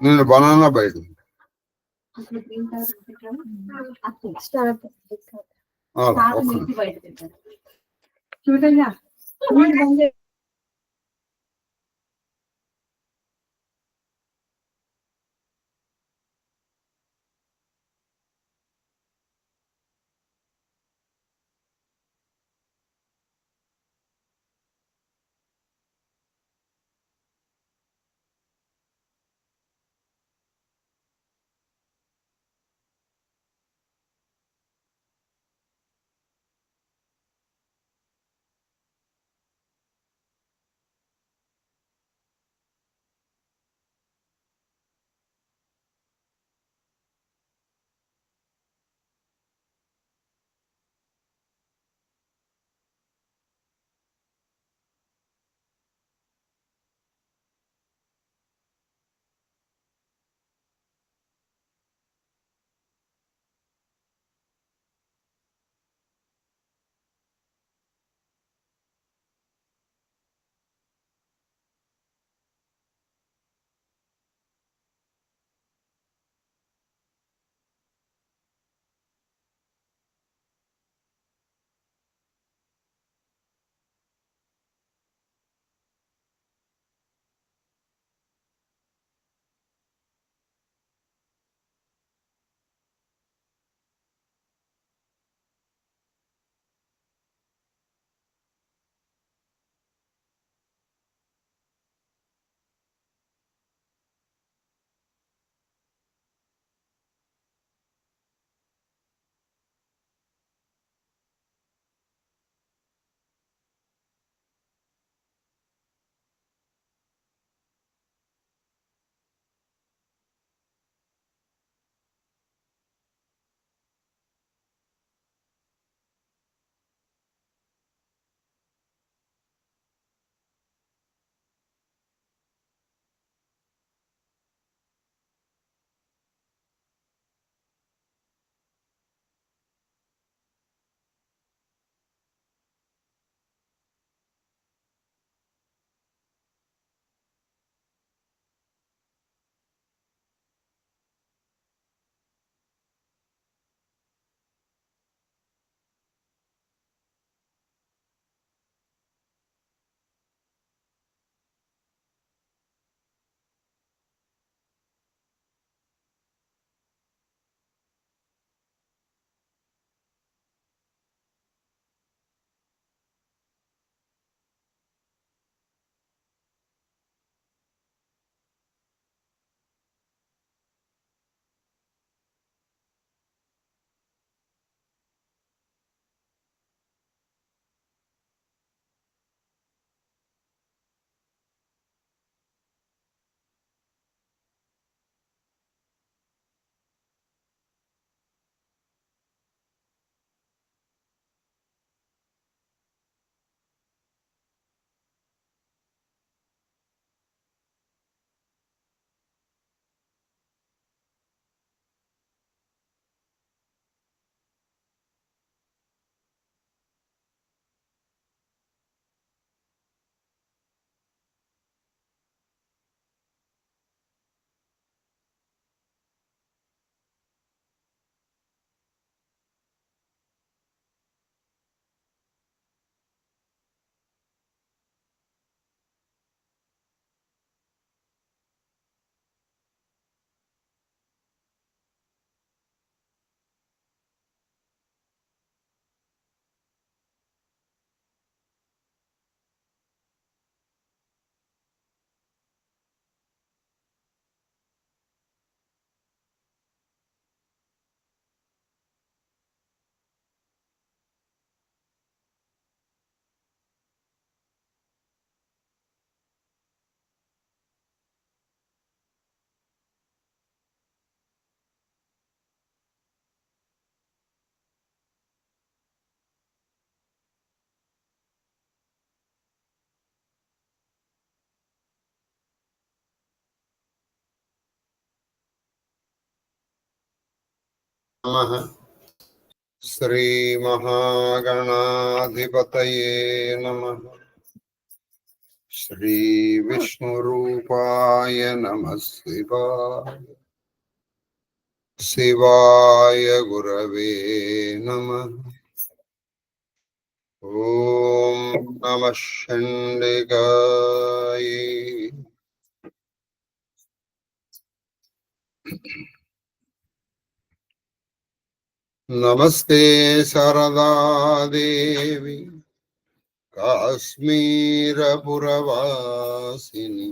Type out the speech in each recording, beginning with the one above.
నేను బనానా బయట చూడండి శ్రీ మహాగణాధిపతయే నమః. శ్రీ విష్ణురూపాయ నమః శివాయ. శివాయ గురవే నమః. ఓం నమః షణ్డిగాయ. నమస్తే శారదాదేవి కాశ్మీరపురవాసిని.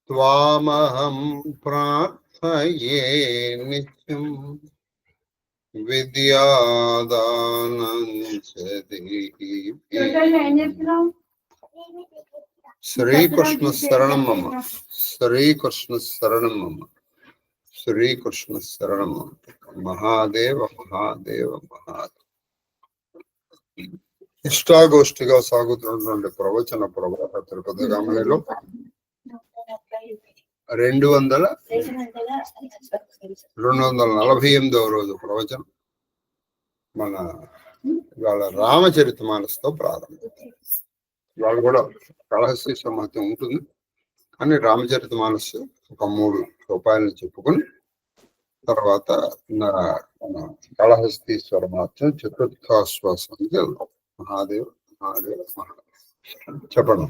త్వామహం ప్రార్థయే నిత్యం విద్యాదానం చ దేహి. శ్రీకృష్ణ శరణం మమ. శ్రీకృష్ణ శరణం మమ. శ్రీకృష్ణ శరణం మమ. మహాదేవ మహాదేవ మహాదేవ. ఇష్టాగోష్ఠిగా సాగుతున్నటువంటి ప్రవచన ప్రవాహ తిరుపతి రామణిలో 248వ రోజు ప్రవచనం మన ఇవాళ రామచరితమానస్తో ప్రారంభం. ఇవాళ కూడా కళహస్తీశ్వర మహత్యం ఉంటుంది, కానీ రామచరితమానస్ ఒక 3 రూపాయలను చెప్పుకొని తర్వాత మన కళహస్తీశ్వర మహత్యం చతుర్థాశ్వాసానికి వెళ్దాం. మహాదేవ్ మహాదేవ్ మహాదేవ్. చెప్పండి.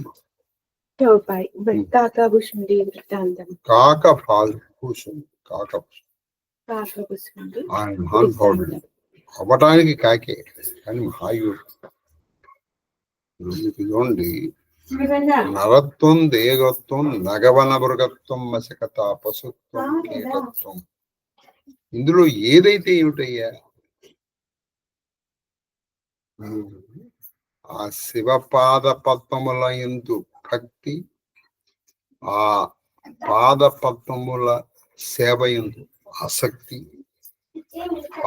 కాకభూషుడి వృత్తాంతం. కాకభూషుడు ఆయన మహానుభావుడు. అవ్వటానికి కాకే కానీ మహాయుడు. చూడండి, నరత్వం, దేగత్వం, నగవన మృగత్వం, మశకత, పశుత్వం, ఏకత్వం. ఇందులో ఏదైతే ఏమిటయ్యా, ఆ శివపాద పద్మముల యందు భక్తి, ఆ పాద పద్మముల సేవ యందు ఆసక్తి,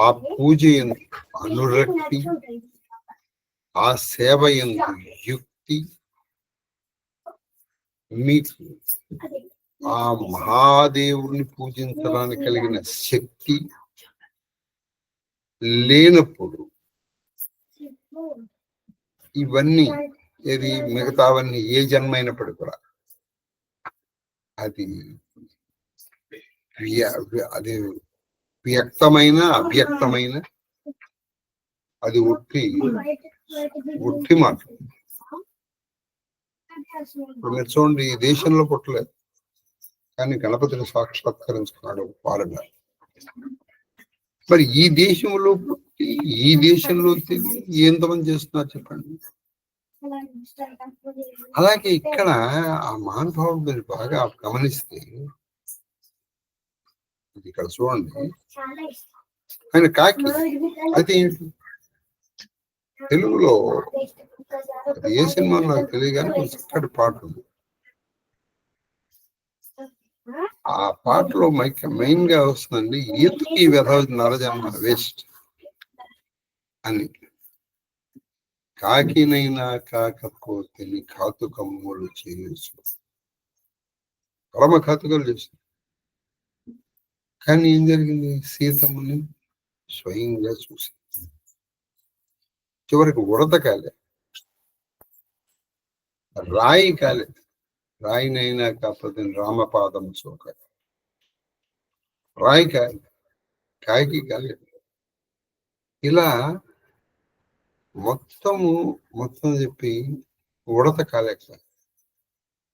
ఆ పూజ యందు అనురక్తి, ఆ సేవ యందు యుక్తి, మీకు ఆ మహాదేవుని పూజించడానికి కలిగిన శక్తి లేనప్పుడు ఇవన్నీ ఏది మిగతావన్నీ ఏ జన్మైనప్పటికీ కూడా అది వ్యక్తమైన అవ్యక్తమైన అది ఒట్టి మాట. ఇప్పుడు మీరు చూడండి, ఈ దేశంలో పుట్టలేదు కానీ గణపతిని సాక్షాత్కరించుకున్నాడు పాలన. మరి ఈ దేశంలో పుట్టి ఈ దేశంలో ఎంతమంది చేస్తున్నారు చెప్పండి. అలాగే ఇక్కడ ఆ మహానుభావుడు మీరు బాగా గమనిస్తే ఇక్కడ చూడండి, ఆయన కాకి. అయితే ఏంటి తెలుగులో అది ఏ సినిమా నాకు తెలియగానే చక్కటి పాట ఉంది. ఆ పాటలో మెయిన్ గా వస్తుందండి, ఎందుకు ఈ వ్యధ నరజన్మ వేస్ట్ అని. కాకినైనా కాకపోతే కాతుకమ్ములు చేయొచ్చు, పరమ కాతుకలు చేస్తుంది. కానీ ఏం జరిగింది, సీతమ్మని స్వయంగా చూసి చివరికి ఉడత కాలే, రాయి కాలేదు. రాయినైనా కాకపోతే రామపాదం చోక. రాయి కాలేదు, కాకి కాలేదు. ఇలా మొత్తం చెప్పి ఉడత కాలేక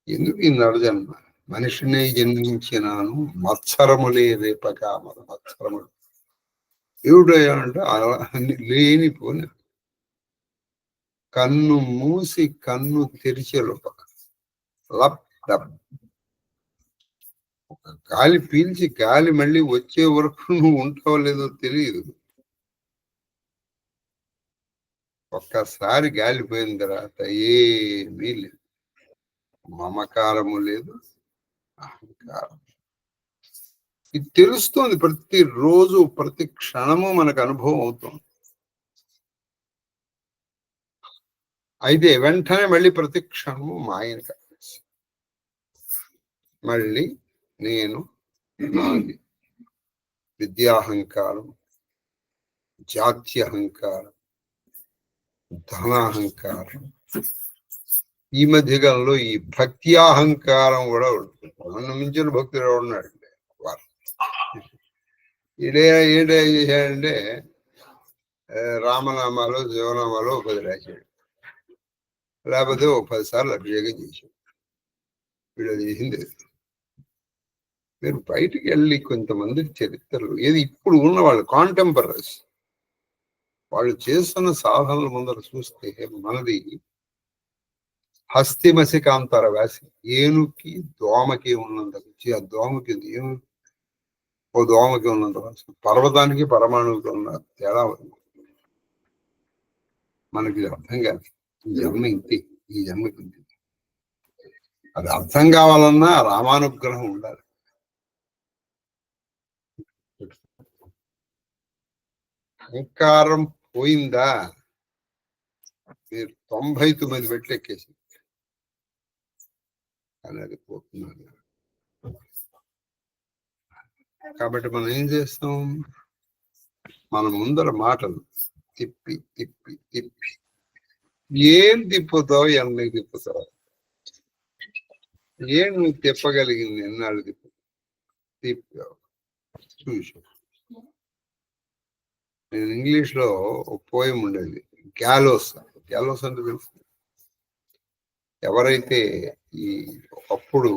ఎందుకు ఈ నరజన్మ, మనిషినే జన్మించినాను మత్సరములే రేపక మత్సరములు ఏమిటయ్యా అంటే లేనిపోని కన్ను మూసి కన్ను తెరిచే రూపక గాలి పీల్చి గాలి మళ్ళీ వచ్చే వరకు నువ్వు ఉంటావో లేదో తెలియదు. ఒక్కసారి గాలి పోయిన తర్వాత ఏమీ లేదు, మమకారము లేదు, అహంకారం. ఇది తెలుస్తుంది, ప్రతిరోజు ప్రతి క్షణము మనకు అనుభవం అవుతుంది. అయితే వెంటనే మళ్ళీ ప్రతి క్షణము మాయను కలిసి మళ్ళీ నేను నాది విద్యాహంకారం, జాత్యహంకారం, ధనాహంకారం, ఈ మధ్య కాలంలో ఈ భక్తి అహంకారం కూడా ఉంటుంది. నన్ను మించిన భక్తుడు ఉన్నాడు వారు ఏంటే చేశాడంటే రామనామాలు శివనామాలు 10 రాశాడు, లేకపోతే 10 సార్లు అభిషేకం చేశాడు. వీడు అది చేసింది. మీరు బయటికి వెళ్ళి కొంతమంది చరిత్రలు ఏది ఇప్పుడు ఉన్న వాళ్ళు కాంటెంపరీస్ వాళ్ళు చేస్తున్న సాధనల ముందర చూస్తే మనది హస్తిమసి కాంతార వ్యాసి, ఏనుకి దోమకి ఉన్నంత రుచి, ఆ దోమకి ఓ దోమకి ఉన్నంత వాసన, పర్వతానికి పరమాణువుకి ఉన్న తేడా మనకి అర్థం కాదు. ఈ జన్మ ఇంతే, ఈ జన్మకి ఇంతే. అది అర్థం కావాలన్నా రామానుగ్రహం ఉండాలి. అహంకారం పోయిందా మీరు 99 మెట్లు ఎక్కేసి అనేది పోతున్నారు. కాబట్టి మనం ఏం చేస్తాం, మన ముందర మాటలు తిప్పి తిప్పి తిప్పి ఏం తిప్పుతావు, ఎన్నకి తిప్పుతావు, ఏం నువ్వు తిప్పగలిగింది ఎన్నాళ్ళు తిప్పావు చూసావు. నేను ఇంగ్లీష్ లో ఒక పోయం ఉండేది, గ్యాలోస్ అంటే తెలుసు. ఎవరైతే ఈ అప్పుడు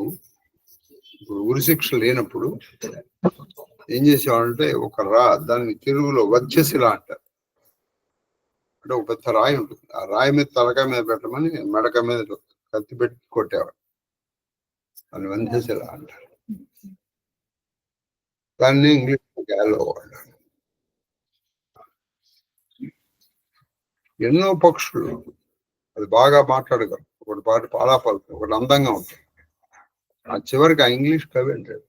ఉరిశిక్ష లేనప్పుడు ఏం చేసేవాళ్ళంటే ఒక దాన్ని తెలుగులో వచ్చేసిలా అంటారు. అంటే ఒక పెద్ద రాయి ఉంటుంది, ఆ రాయి మీద తలకాయ మీద పెట్టమని మెడక మీద కత్తి పెట్టి కొట్టేవాడు, దాన్ని వంచేసిలా అంటారు. దాన్ని ఇంగ్లీష్ గ్యాలో అంటారు. ఎన్నో పక్షులు అది బాగా మాట్లాడగలరు, ఒకటి పాట పాలాపాలు, ఒకటి అందంగా ఉంటుంది. ఆ చివరికి ఆ ఇంగ్లీష్ కవి అంటాడు,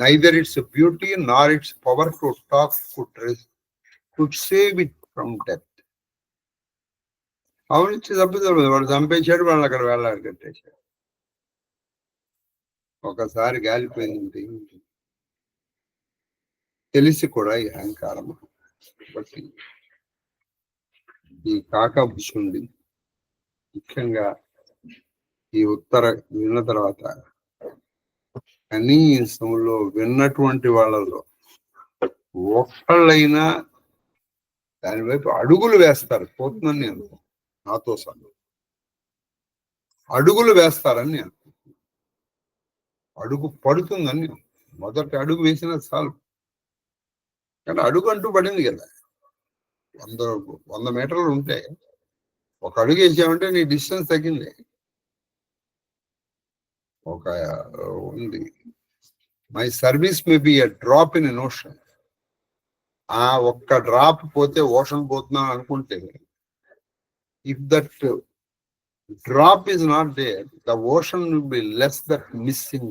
neither its beauty nor its power to talk could save it from death. అవునిచ్చి తప్పిదలేదు, వాడు చంపేశాడు, వాళ్ళు అక్కడ వేలాడు కట్టేశాడు. ఒకసారి గాలిపోయింది తెలిసి కూడా ఈ అహంకారం. కాబట్టి ఈ కాకభుషుండి ముఖ్యంగా ఈ ఉత్తర విన్న తర్వాత కనీసంలో విన్నటువంటి వాళ్ళలో ఒక్కళ్ళైనా దాని వైపు అడుగులు వేస్తారు. పోతుందని నేను నాతో సహా అడుగులు వేస్తారని నేను, అడుగు పడుతుందని, మొదటి అడుగు వేసిన చాలు. కానీ అడుగు అంటూ పడింది కదా, 100 మీటర్లు ఉంటే ఒక అడుగు వేసామంటే నీ డిస్టెన్స్ తగ్గింది. ఒక ఉంది, my service may be a drop in N ocean. ఆ ఒక్క డ్రాప్ పోతే ఓషన్ పోతున్నాను అనుకుంటే, if that drop is not there, the ocean will be less that missing,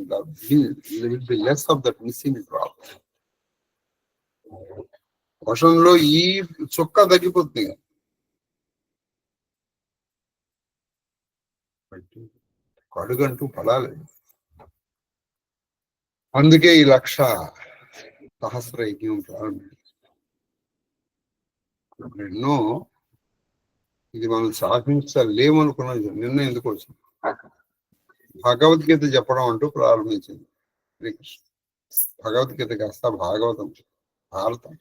will be less of that missing drop. Ocean లో ఈ చుక్క తగ్గిపోతుంది. అడుగంటూ పడాలి. అందుకే ఈ 1,00,000 సహస్ర యజ్ఞం ప్రారంభించారు. ఎన్నో ఇది మనం సాధించలేమనుకున్నది నిన్న ఎందుకు వచ్చింది, భగవద్గీత చెప్పడం అంటూ ప్రారంభించింది శ్రీకృష్ణ. భగవద్గీత కాస్త భాగవతం, భారతం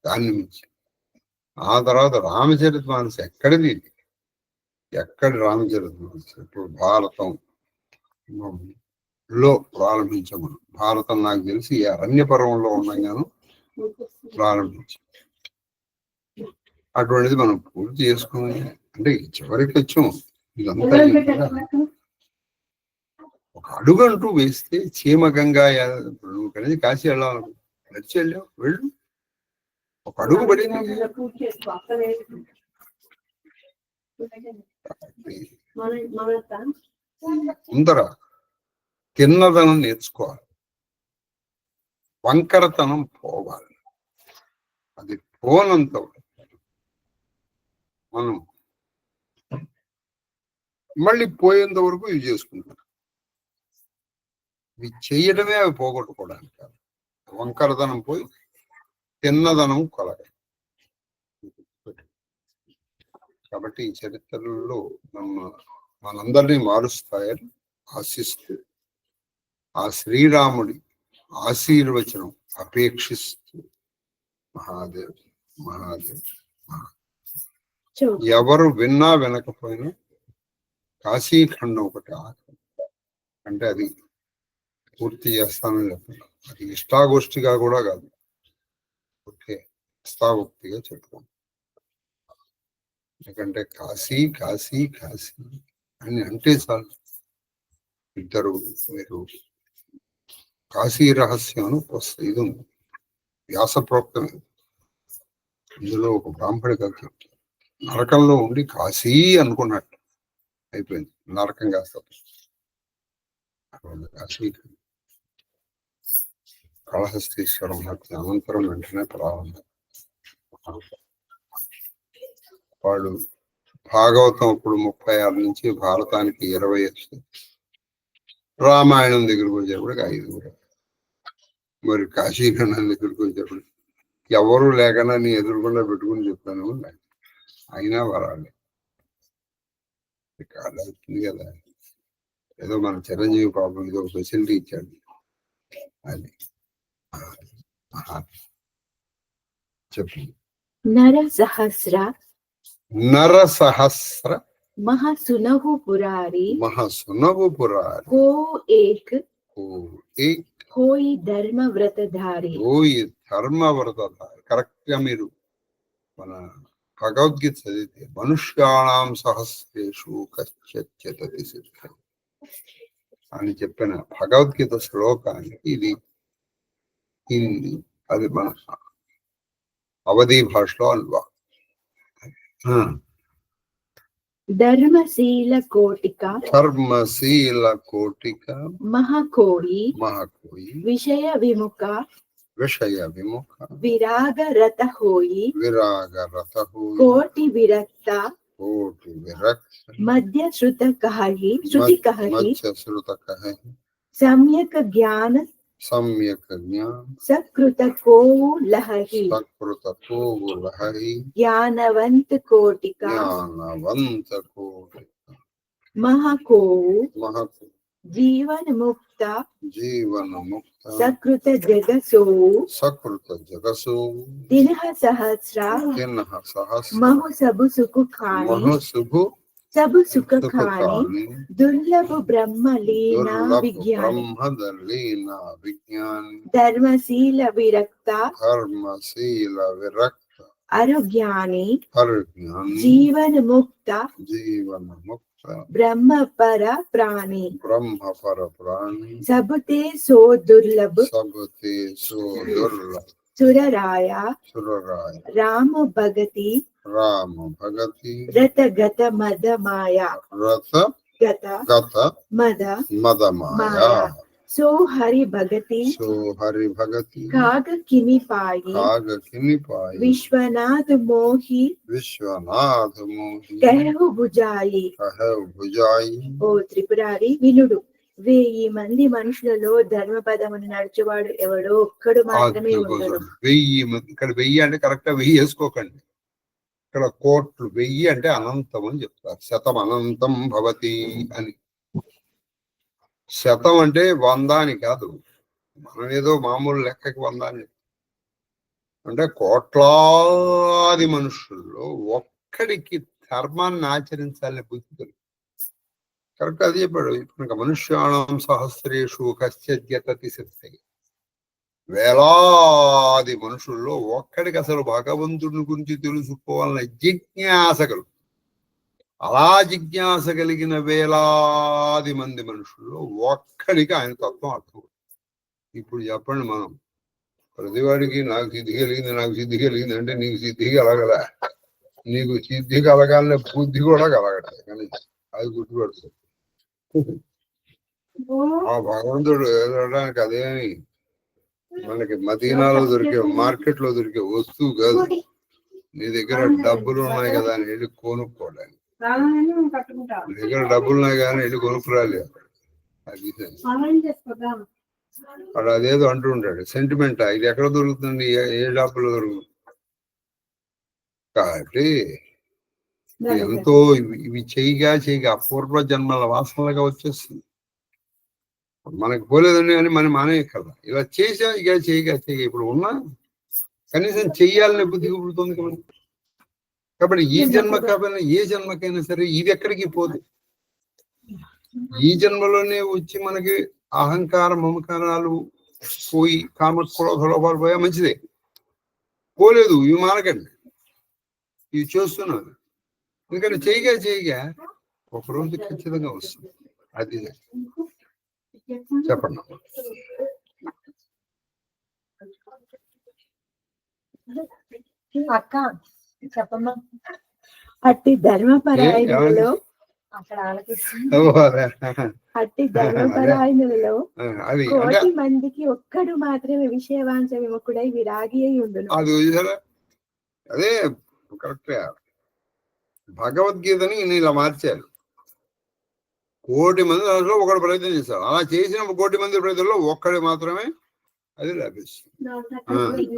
దాన్ని మించి. ఆ తర్వాత రామచరితమానస ఎక్కడిది, ఎక్కడి రామచరితమానస ఇప్పుడు భారతం లో ప్రారంభించమను. భారతం నాకు తెలిసి ఈ అరణ్య పర్వంలో ఉన్నాగాను ప్రారంభించాం. అటువంటిది మనం పూర్తి చేసుకుని అంటే చివరికి వచ్చాం. ఇదంతా ఒక అడుగు అంటూ వేస్తే చీమగంగా, నువ్వు కలిసి కాశీ వెళ్ళాలి, నడిచి వెళ్ళావు, వెళ్ళు, ఒక అడుగు పడింది. ముందర తిన్నదనం నేర్చుకోవాలి, వంకరతనం పోవాలి. అది పోనంత మనం మళ్ళీ పోయేంత వరకు ఇవి చేసుకుంటాం. ఇవి చెయ్యడమే అవి పోగొట్టుకోవడానికి కాదు. వంకరతనం పోయి తిన్నదనం కొలగాలి. కాబట్టి ఈ చరిత్రలో మనందరినీ మారుస్తాయని ఆశిస్తూ ఆ శ్రీరాముడి ఆశీర్వచనం అపేక్షిస్తూ మహాదేవ్ మహాదేవ్ ఎవరు విన్నా వినకపోయినా కాశీఖండం ఒకటి ఆఖరి అంటే అది పూర్తి చేస్తానని చెప్పాను. అది ఇష్టాగోష్ఠిగా కూడా కాదు, ఓకే ఇష్టాగోక్తిగా చెప్పుకోండి. ఎందుకంటే కాశీ కాశీ కాశీ అని అంటే చాలు ఇద్దరు మీరు కాశీ రహస్యం ఇది ఉంది, వ్యాసప్రోక్తమే. ఇందులో ఒక బ్రాహ్మడి కథ చెప్తారు. నరకంలో ఉండి కాశీ అనుకున్నట్టు అయిపోయింది, నరకం కాస్త కాశీ. కాళహస్తీశ్వరం అనంతరం వెంటనే ప్రారంభం. వాడు భాగవతం ఇప్పుడు 36 నుంచి భారతానికి 20 వచ్చింది. రామాయణం దగ్గరికి వచ్చేప్పటికి 5. మరి కాశీఖండం దగ్గరికి వచ్చేప్పుడు ఎవరు లేకన్నా నీ ఎదురుకుండా పెట్టుకుని చెప్పాను, అయినా వరాలి కాదు అవుతుంది కదా. ఏదో మన చిరంజీవి పాపం ఏదో ఫెసిలిటీ ఇచ్చాడు, అది చెప్పు. నరసహస్ర మహాసునహు పురారి కో ఏక్ కోయి ధర్మవ్రతధారి. కరెక్ట్ గా మీరు మన భగవద్గీత చదివితే మనుష్యాణం సహస్రేషు కశ్చిత్ సిద్ధం అని చెప్పిన భగవద్గీత శ్లోకానికి ఇది అది మన అవధి భాషలో అల్వా. ధర్మశీల కోటిక మహాకోయి విషయ విముఖ విరాగ రత హోయి కోటి విరక్త మధ్య శ్రుత కహి సమ్యక్ జ్ఞాన సకృత కోవు లహరి జ్ఞానవంత కోటిక మహాకోవు జీవన ముక్త సకృత జగసో దినః సహస్ర మహు సబు సుఖ ఖాని దుర్లభ బ్రహ్మలీన విజ్ఞాని ధర్మశీల విరక్త అరుజ్ఞాని జీవన ముక్త బ్రహ్మపర ప్రాణి సబుతే సో దుర్లభ సురరాయ రామ భగతి రత గత మద మాయా మద మాయా సో హరి భగతి కాగ కిని పాయి విశ్వనాథ మోహి కహు భుజాయి. ఓ త్రిపురారి వినుడు, 1000 మంది మనుషులలో ధర్మపదమును నడుచువాడు ఎవడో ఒక్కడు మాత్రమే ఉంటాడు. 1000 మంది. ఇక్కడ 1000 అంటే కరెక్ట్ గా 1000 వేసుకోకండి. ఇక్కడ కోట్లు 1000 అంటే అనంతం అని చెప్తారు. శతం అనంతం భవతి అని. శతం అంటే 100 అని కాదు, మనం ఏదో మామూలు లెక్కకి 100 అని. అంటే కోట్లాది మనుషుల్లో ఒక్కడికి ధర్మాన్ని ఆచరించాలని బుద్ధి కరెక్ట్ అది చెప్పాడు. ఇప్పుడు మనుష్యాణం సహస్రేషు కశ్చిత్ సిద్ధి. వేలాది మనుషుల్లో ఒక్కడికి అసలు భగవంతుడి గురించి తెలుసుకోవాలన్న జిజ్ఞాస కలుగు. అలా జిజ్ఞాస కలిగిన వేలాది మంది మనుషుల్లో ఒక్కడికి ఆయన తత్వం అర్థం. ఇప్పుడు చెప్పండి, మనం ప్రతివాడికి నాకు సిద్ధి కలిగింది అంటే నీకు సిద్ధి కలగలే, నీకు సిద్ధి కలగాలనే బుద్ధి కూడా కలగట్లేదు. కానీ అది గుర్తుపెడుతుంది. ఆ భగవంతుడు ఎదగడానికి అదేమి మనకి మదీనాలో దొరికే, మార్కెట్ లో దొరికే వస్తువు కాదు. నీ దగ్గర డబ్బులు ఉన్నాయి కదా అని వెళ్ళి కొనుక్కోవడానికి. నీ దగ్గర డబ్బులు ఉన్నాయి కానీ వెళ్ళి కొనుక్కురాలి. అది వాడు అదేదో అంటూ ఉంటాడు, సెంటిమెంట్. ఇది ఎక్కడ దొరుకుతుంది, ఏ డబ్బులు దొరుకుతుంది. కాబట్టి ఎంతో ఇవి చేయగా పూర్వ జన్మల వాసనలుగా వచ్చేస్తుంది. మనకు పోలేదని అని మనం మానే కదా, ఇలా చేసా ఇక చేయగా ఇప్పుడు ఉన్నా కనీసం చెయ్యాలనే బుద్ధి కుడుతుంది కదా. కాబట్టి ఈ జన్మ కాకపోయినా ఏ జన్మకైనా సరే ఇది ఎక్కడికి పోదు. ఈ జన్మలోనే వచ్చి మనకి అహంకార మమకారాలు పోయి కామ క్రోధ లోపాలు పోయా మంచిదే, పోలేదు ఇవి మానకండి, ఇవి చేస్తున్నారు. ఎందుకంటే చేయగా ఒకరోజు ఖచ్చితంగా వస్తుంది. అది చెప్పండి. అక్క చెప్పమ్మా. అట్టి ధర్మపరాయణులలో అట్టి ధర్మపరాయణులలో కోటి మందికి ఒక్కడు మాత్రమే విషయవాంఛ విముఖుడై విరాగి అయి ఉండును. అది అదే కరెక్ట్. భగవద్గీతని ఇలా మార్చారు. కోటి మంది ఒకడు ప్రయత్నం చేశారు. అలా చేసిన కోటి మంది ప్రయత్నంలో ఒక్కడి మాత్రమే అది లభిస్తుంది.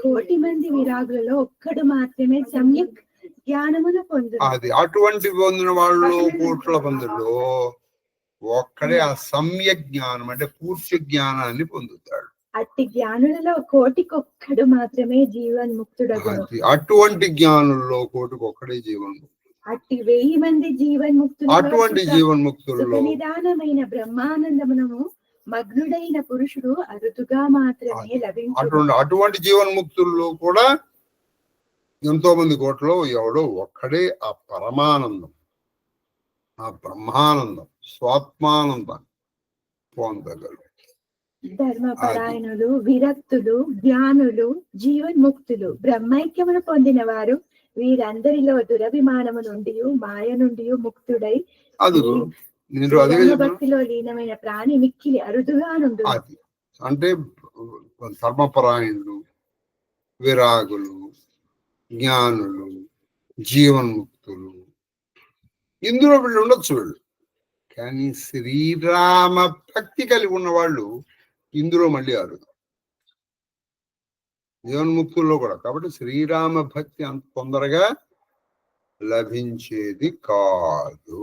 కోటి మంది విరాగులలో ఒక్కడు మాత్రమే సమ్యక్ జ్ఞానమును పొందు. అది అటువంటి పొందిన వాళ్ళు కోట్ల మందిలో ఒక్కడే ఆ సమ్యక్ జ్ఞానం అంటే పూర్తి జ్ఞానాన్ని పొందుతాడు. అట్టి జ్ఞానులలో కోటికొక్కడు మాత్రమే జీవన్ముక్తుడగును. అటువంటి జ్ఞానుల్లో కోటికొక్కడే జీవన్ముక్తుడు. అట్టి 1000 మంది జీవన్ముక్తులు అటువంటి జీవన్ముక్తుల్లో నిదానమైన బ్రహ్మానందమునము మగ్నుడైన పురుషుడు అరుదుగా మాత్రమే లభించు. అటువంటి జీవన్ముక్తుల్లో కూడా ఎంతో మంది కోట్లో ఎవడో ఒక్కడే ఆ పరమానందం, ఆ బ్రహ్మానందం, స్వాత్మానందాన్ని పొందగలరు. ధర్మపరాయణులు, విరక్తులు, జ్ఞానులు, జీవన్ముక్తులు, బ్రహ్మైక్యమును పొందిన వారు వీరందరిలో దురభిమానము నుండి మాయ నుండి ముక్తుడై భక్తిలో లీనమైన ప్రాణి మిక్కిలి అరుదుగా నుండు. అంటే ధర్మపరాయణులు, విరాగులు, జ్ఞానులు, జీవన్ముక్తులు, ఇందులో వీళ్ళు ఉండొచ్చు. వీళ్ళు కానీ శ్రీరామ భక్తి కలిగి ఉన్న వాళ్ళు ఇందులో మళ్ళీ అరుదు, జీవన్ముక్తుల్లో కూడా. కాబట్టి శ్రీరామ భక్తి అంత తొందరగా లభించేది కాదు.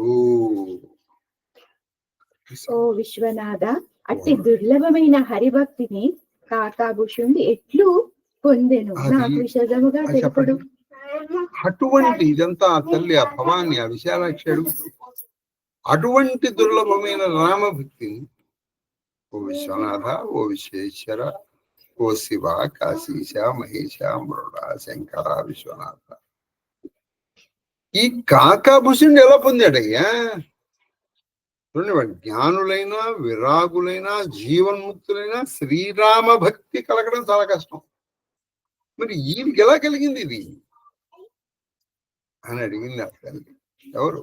ఓ విశ్వనాథ, అట్టి దుర్లభమైన హరిభక్తిని కాకాభూషుండి ఎట్లు పొందెను నాకు విశదముగా తెలుపుడు. అటువంటి ఇదంతా తల్లి ఆ భవాన్ని ఆ విశాలాక్షి అడుగుతుంది. అటువంటి దుర్లభమైన రామభక్తిని ఓ విశ్వనాథ, ఓ విశ్వేశ్వర, ఓ శివ, కాశీశ, మహేశ, మృడ, శంకర, విశ్వనాథ, ఈ కాకాభూషుణ్ణి ఎలా పొందాడయ్యా? జ్ఞానులైనా, విరాగులైనా, జీవన్ముక్తులైనా శ్రీరామ భక్తి కలగడం చాలా కష్టం. మరి ఈయనకి ఎలా కలిగింది ఇది అని అడిగింది ఆ తల్లి. ఎవరు?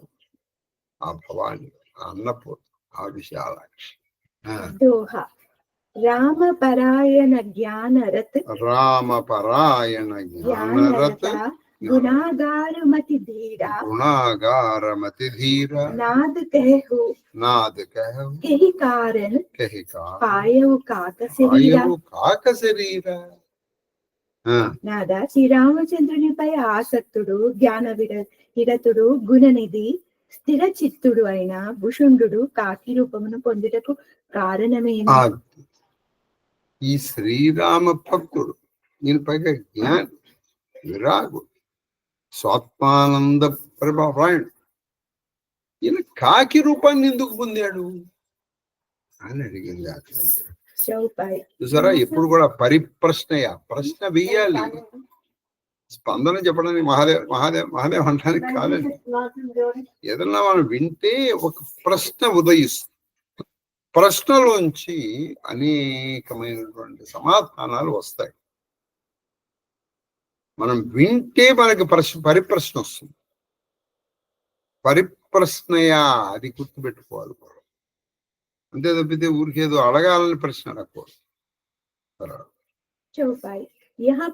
ఆ భవాని, ఆ అన్నపూర్ణ, ఆ విశాలాక్షి. రామపరాయణ జ్ఞానరత్, రామపరాయణ జ్ఞానరత్, गुनागारमति धीरा नाद कहु कही कारण पायउ काक शरीरा. నాదా శ్రీరామచంద్రునిపై ఆసక్తుడు, జ్ఞాన విరతుడు, గుణనిధి, స్థిర చిత్తుడు అయిన భుషుండు కాకి రూపమును పొందుటకు కారణమేమి? ఈ శ్రీరామ భక్తుడు, నేను పైగా జ్ఞాన విరాగుడు, స్వాత్మానంద ప్రభావాయణ, ఈయన కాకి రూపాన్ని ఎందుకు పొందాడు అని అడిగింది. చూసారా, ఎప్పుడు కూడా ప్రశ్న వేయాలి. స్పందన చెప్పడానికి మహాదేవ్ అనడానికి కాదండి. ఏదన్నా మనం వింటే ఒక ప్రశ్న ఉదయిస్తుంది. ప్రశ్నలోంచి అనేకమైనటువంటి సమాధానాలు వస్తాయి. మనం వింటే మనకి పరిప్రశ్న వస్తుంది. పరిప్రశ్నయా అది గుర్తుపెట్టుకోవాలి. అంతే తప్పితే ఊరికేదో అడగాలని ప్రశ్న అడగకూడదు.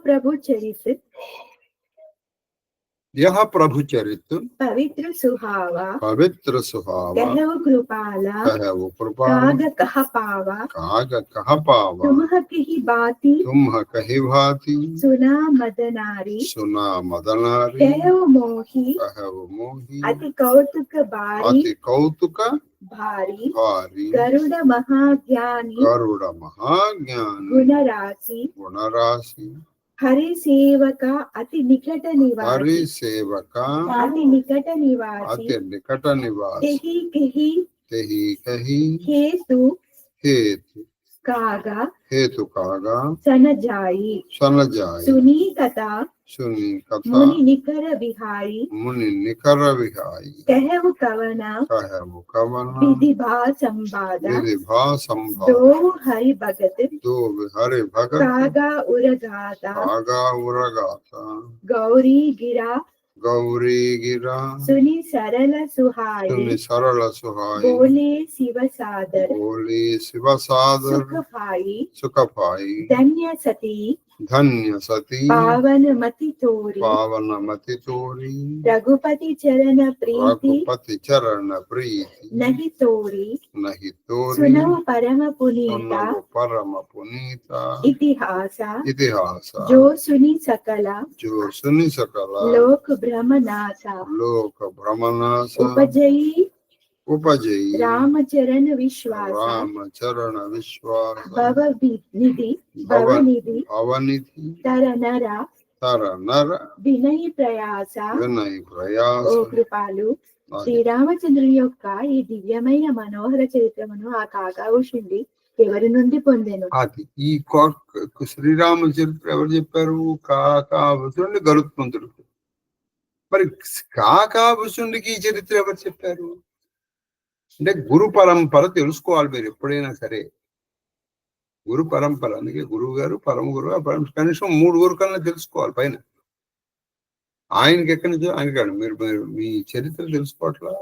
ప్రభు చరిత్ర यह प्रभु चरित पवित्र सुहावा पवित्र सुहावा कहव कृपाला कहव कृपा काग कह पावा काग कह पावा तुम्ह कही बाती तुम कही भांति सुना मदनारी सुना मदनारी कहव मोही कहव मोही अति कौतुक बारी अति कौतुक भारी भारी गरुड़ महाज्ञानी गरुड़ महाज्ञानी गुण राशि गुणराशि हरि सेवका अति निकट हरि निवासी सेवका अति निकट निवासी अति निकट निवासी कही कही तेहि कही हेतु हेतु कागा हेतु कागा सन जाई सन जाय सुनी कथा सुनी कथा मुनि निकर बिहारी मुनि निकर विहाई कहव कवना कहव कवन विधि भा संवादा विधि भा संभाव दो हरि भगत दो हरि भगत कागा उरगाता कागा उरगाता गौरी गिरा गौरी गिरा सुनी सरल सुहाई सुनि सरल सुहाई बोले शिव सादर बोली शिव सादर सुख पाई सुख पाई धन्य सती धन्य सती पावन मति तोरी पावन मति तोरी रघुपति चरण प्रीति रघुपति चरण प्रीति नहीं तोरी नहीं तोरी सुनव परम पुनीता सुनव परम पुनीता इतिहास इतिहास जो सुनी सकला जो सुनि सकला लोक ब्रह्मनाथा लोक भ्रमनाश उपजयी उपजयी रामचरण विश्वास राम चरण विश्वास भव निधि भव निधि भवनिधि तर नरा तर नर వినయ ప్రయాస వినయ ప్రయాస ఓ కృపాలు శ్రీరామచంద్రుని యొక్క ఈ దివ్యమైన మనోహర చరిత్రమును ఆ కాకావుషుండి ఎవరి నుండి పొందెను అది ఈ శ్రీరామ చరిత్ర ఎవరు చెప్పారు కాకాభుషుండి గరుత్మంతుడు మరి కాకాభుషుండికి ఈ చరిత్ర ఎవరు చెప్పారు అంటే గురు పరంపర తెలుసుకోవాలి మీరు ఎప్పుడైనా సరే గురు పరంపర అందుకే గురువు గారు పరమ గురువు కనీసం 3 గురు కన్నా తెలుసుకోవాలి పైన ఆయనకి ఎక్కడి నుంచో ఆయన కాదు మీరు మీ చరిత్ర తెలుసుకోవట్లా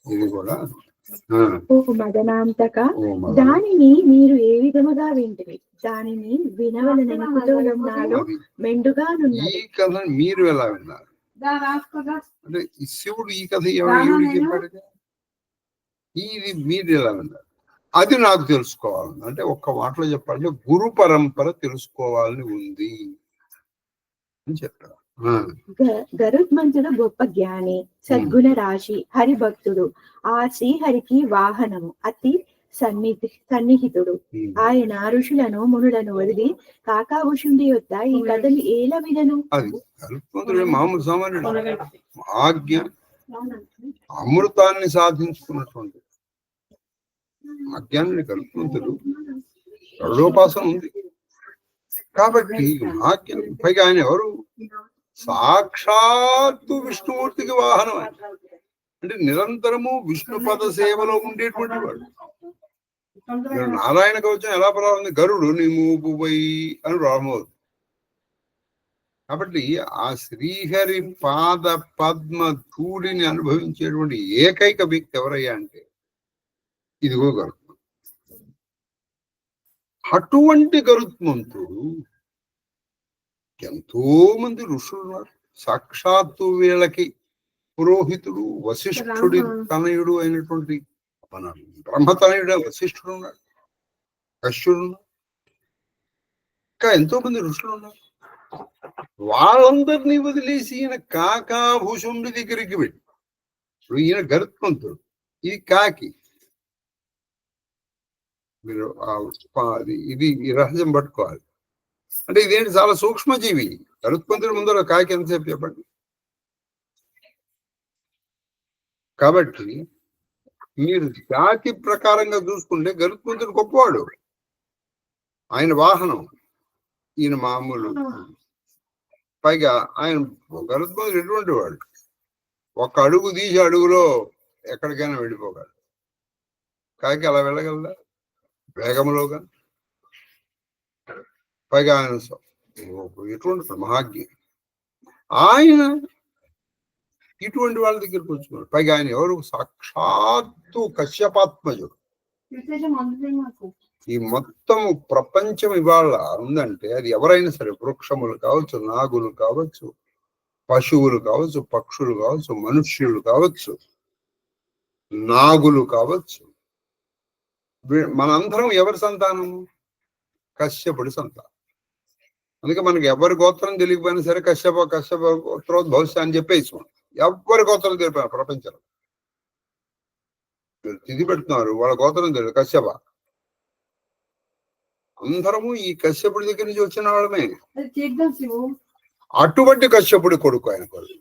ఇది కూడా ఓ మదనాంతక దానిని మీరు ఏ విధముగా వింటివి దానిని వినవలనెనుకుతున్నాలో మెండుగా ఈ కథ మీరు ఎలా విన్నారు అంటే శివుడు ఈ కథ ఎవరికి చెప్పాడు ఇది మీరు ఎలా విన్నారు అది నాకు తెలుసుకోవాలని అంటే ఒక్క మాటలో చెప్పాలంటే గురు పరంపర తెలుసుకోవాలని ఉంది అని చెప్పారు గరుత్మంతుడు గొప్ప జ్ఞాని సద్గుణ రాశి హరిభక్తుడు ఆ శ్రీహరికి వాహనము అతి సన్నిహితుడు ఆయన ఋషులను మునులను వదిలి కాకాభుషుండి యొక్క ఈ కథను ఏల వినను అది గరుత్మంతుడు మామూలు సామాన్యుడు ఆజ్ఞ అమృతాన్ని సాధించుకున్నటువంటి అజ్ఞానాన్ని గరుత్మంతుడు రూపాసన ఉంది కాబట్టి ఆజ్ఞ పైగా ఆయన ఎవరు సాక్షాత్తు విష్ణుమూర్తికి వాహనం అంటే నిరంతరము విష్ణు పద సేవలో ఉండేటువంటి వాడు నారాయణ కవచం ఎలా ప్రారంభం గరుడు నీ మూపు పోయి అని ప్రారంభమవుతుంది కాబట్టి ఆ శ్రీహరి పాద పద్మ ధూళిని అనుభవించేటువంటి ఏకైక వ్యక్తి ఎవరయ్యా అంటే ఇదిగో గరుత్మంతుడు అటువంటి గరుత్మంతుడు ఎంతో మంది ఋషులు ఉన్నారు సాక్షాత్తు వీళ్ళకి పురోహితుడు వశిష్ఠుడి తనయుడు అయినటువంటి మన బ్రహ్మతనయుడు వశిష్ఠుడు ఉన్నాడు కశ్యుడు ఉన్నాడు ఇంకా ఎంతో మంది ఋషులు ఉన్నారు వాళ్ళందరినీ వదిలేసి ఈయన కాకాభూషుడి దగ్గరికి వెళ్ళి ఇప్పుడు ఈయన గరుత్మంతుడు ఇది కాకి మీరు ఇది ఈ రహస్యం పట్టుకోవాలి అంటే ఇదేంటి చాలా సూక్ష్మజీవి గరుత్మంతుడి ముందర కాకి ఎంతసేపు చెప్పండి కాబట్టి మీరు జాతి ప్రకారంగా చూసుకుంటే గరుత్మంతుడు గొప్పవాడు ఆయన వాహనం ఈయన మామూలు పైగా ఆయన గరుత్మంతుడు ఎటువంటి వాడు ఒక అడుగు తీసి అడుగులో ఎక్కడికైనా వెళ్ళిపోగలడు కాకి అలా వెళ్ళగలదా వేగంలోగా పైగా ఆయన ఎటువంటి మహాజ్ఞ ఆయన ఇటువంటి వాళ్ళ దగ్గరికి వచ్చుకున్నాడు పైగా ఆయన ఎవరు సాక్షాత్తు కశ్యపాత్మజుడు ఈ మొత్తం ప్రపంచం ఇవాళ ఉందంటే అది ఎవరైనా సరే వృక్షములు కావచ్చు నాగులు కావచ్చు పశువులు కావచ్చు, పక్షులు కావచ్చు, మనుష్యులు కావచ్చు, నాగులు కావచ్చు. మనందరం ఎవరి సంతానము? కశ్యపుడి సంతానం. అందుకే మనకి ఎవరి గోత్రం తెలియకపోయినా సరే కశ్యప గోత్రోద్భవస్య అని చెప్పేసి ఎవరి గోత్రం తెలిపారు ప్రపంచంలో. తిథి పెడుతున్నారు, వాళ్ళ గోత్రం తెలియదు, కశ్యప. అందరము ఈ కశ్యపుడి దగ్గర నుంచి వచ్చిన వాళ్ళమే. అటువంటి కశ్యపుడి కొడుకు ఆయన కొడుకు.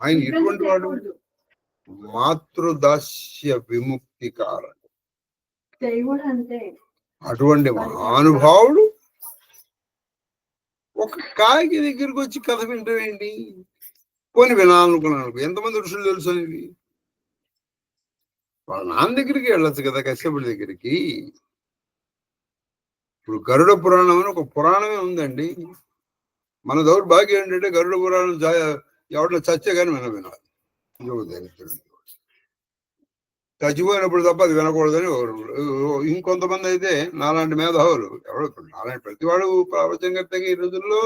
ఆయన ఎటువంటి వాడు? మాతృదాస్య విముక్తికారణ. అటువంటి మహానుభావుడు ఒక కాకి దగ్గరికి వచ్చి కథ వింటామేంటి? పోని వినాలనుకున్నాను. ఎంతమంది ఋషులు తెలుసు అనేది? వాళ్ళ నాన్న దగ్గరికి వెళ్ళొచ్చు కదా, కశ్యపుడి దగ్గరికి. ఇప్పుడు గరుడ పురాణం అని ఒక పురాణమే ఉందండి. మన దౌర్భాగ్యం ఏంటంటే గరుడ పురాణం ఎవరిలో చచ్చే కానీ వినాలి. చచ్చిపోయినప్పుడు తప్ప అది వినకూడదని. ఇంకొంతమంది అయితే నాలాంటి మేధావులు ఎవరు, నాలాంటి ప్రతివాడు ప్రపంచకర్తగా ఈ రోజుల్లో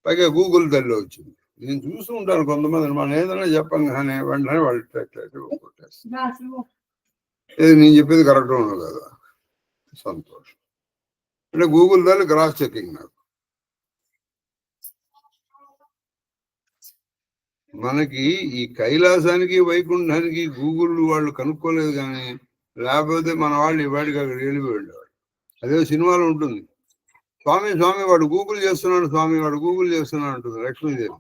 పైగా గూగుల్ తల్లి వచ్చింది. నేను చూస్తూ ఉంటాను కొంతమంది, మనం ఏదైనా చెప్పం కానీ వెంటనే వాళ్ళు ఇది నేను చెప్పేది కరెక్ట్ ఉండదు కదా. సంతోషం. అంటే గూగుల్ తల్లి క్రాస్ చెకింగ్ నాకు. మనకి ఈ కైలాసానికి వైకుంఠానికి గూగుల్ వాళ్ళు కనుక్కోలేదు కానీ, లేకపోతే మన వాళ్ళు ఇవాడికి అక్కడ వెళ్ళిపోయేవాడు. అదే సినిమాలో ఉంటుంది, స్వామి స్వామి వాడు గూగుల్ చేస్తున్నాడు, స్వామి వాడు గూగుల్ చేస్తున్నాడు అంటుంది లక్ష్మీదేవి.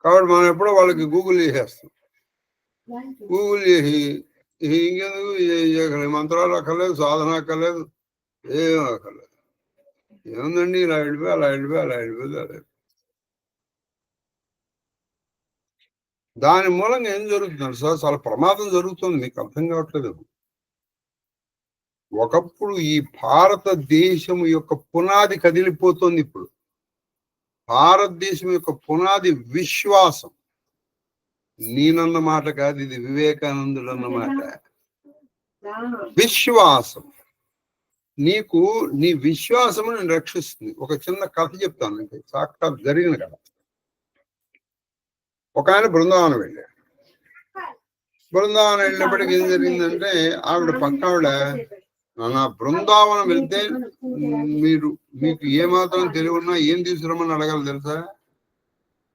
కాబట్టి మనం ఎప్పుడో వాళ్ళకి గూగుల్ చేసేస్తాం. గూగుల్ చేసి ఇంకెందుకు మంత్రాలు అక్కర్లేదు, సాధన అక్కర్లేదు, ఏం అక్కర్లేదు. ఏముందండి ఇలా వెళ్ళిపోయి అలా వెళ్ళిపోయి. దాని మూలంగా ఏం జరుగుతుంది సార్? చాలా ప్రమాదం జరుగుతుంది. మీకు అర్థం కావట్లేదు. ఒకప్పుడు ఈ భారతదేశం యొక్క పునాది కదిలిపోతుంది. ఇప్పుడు భారతదేశం యొక్క పునాది విశ్వాసం. నేనన్న మాట కాదు, ఇది వివేకానందుడు అన్నమాట. విశ్వాసం. నీ విశ్వాసము నేను రక్షిస్తుంది. ఒక చిన్న కథ చెప్తాను, సాక్షాత్ జరిగిన కథ. ఒక ఆయన బృందావనం వెళ్ళాడు. బృందావనం వెళ్ళినప్పటికీ ఏం జరిగిందంటే, ఆవిడ పక్కావిడ, నా బృందావనం వెళ్తే మీకు ఏమాత్రం తెలివి ఉన్నా ఏం తీసుకురమ్మని అడగాలి తెలుసా?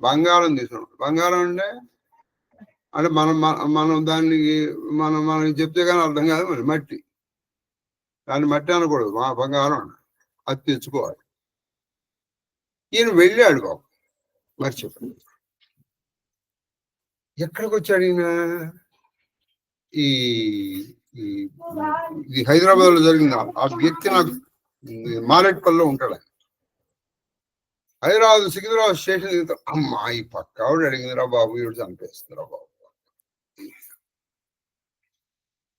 బంగారం తీసుకున్నాం. బంగారం అంటే మనం దానికి మనం చెప్తే కానీ అర్థం కాదు. మరి మట్టి, దాన్ని మట్టి అనకూడదు, మా బంగారం అది తెచ్చుకోవాలి. ఈయన వెళ్ళాడు బాబు, మర్చిపోయి. ఎక్కడికి వచ్చాడు ఈయన? ఈ హైదరాబాద్ లో జరిగింది. ఆ వ్యక్తి నాకు మారేట్పల్లిలో ఉంటాడు. హైదరాబాద్ సికింద్రాబాద్ స్టేషన్ అమ్మా ఈ పక్క ఆవిడ అడిగిందిరా బాబు, ఈవిడ చంపేస్తుందిరా బాబు.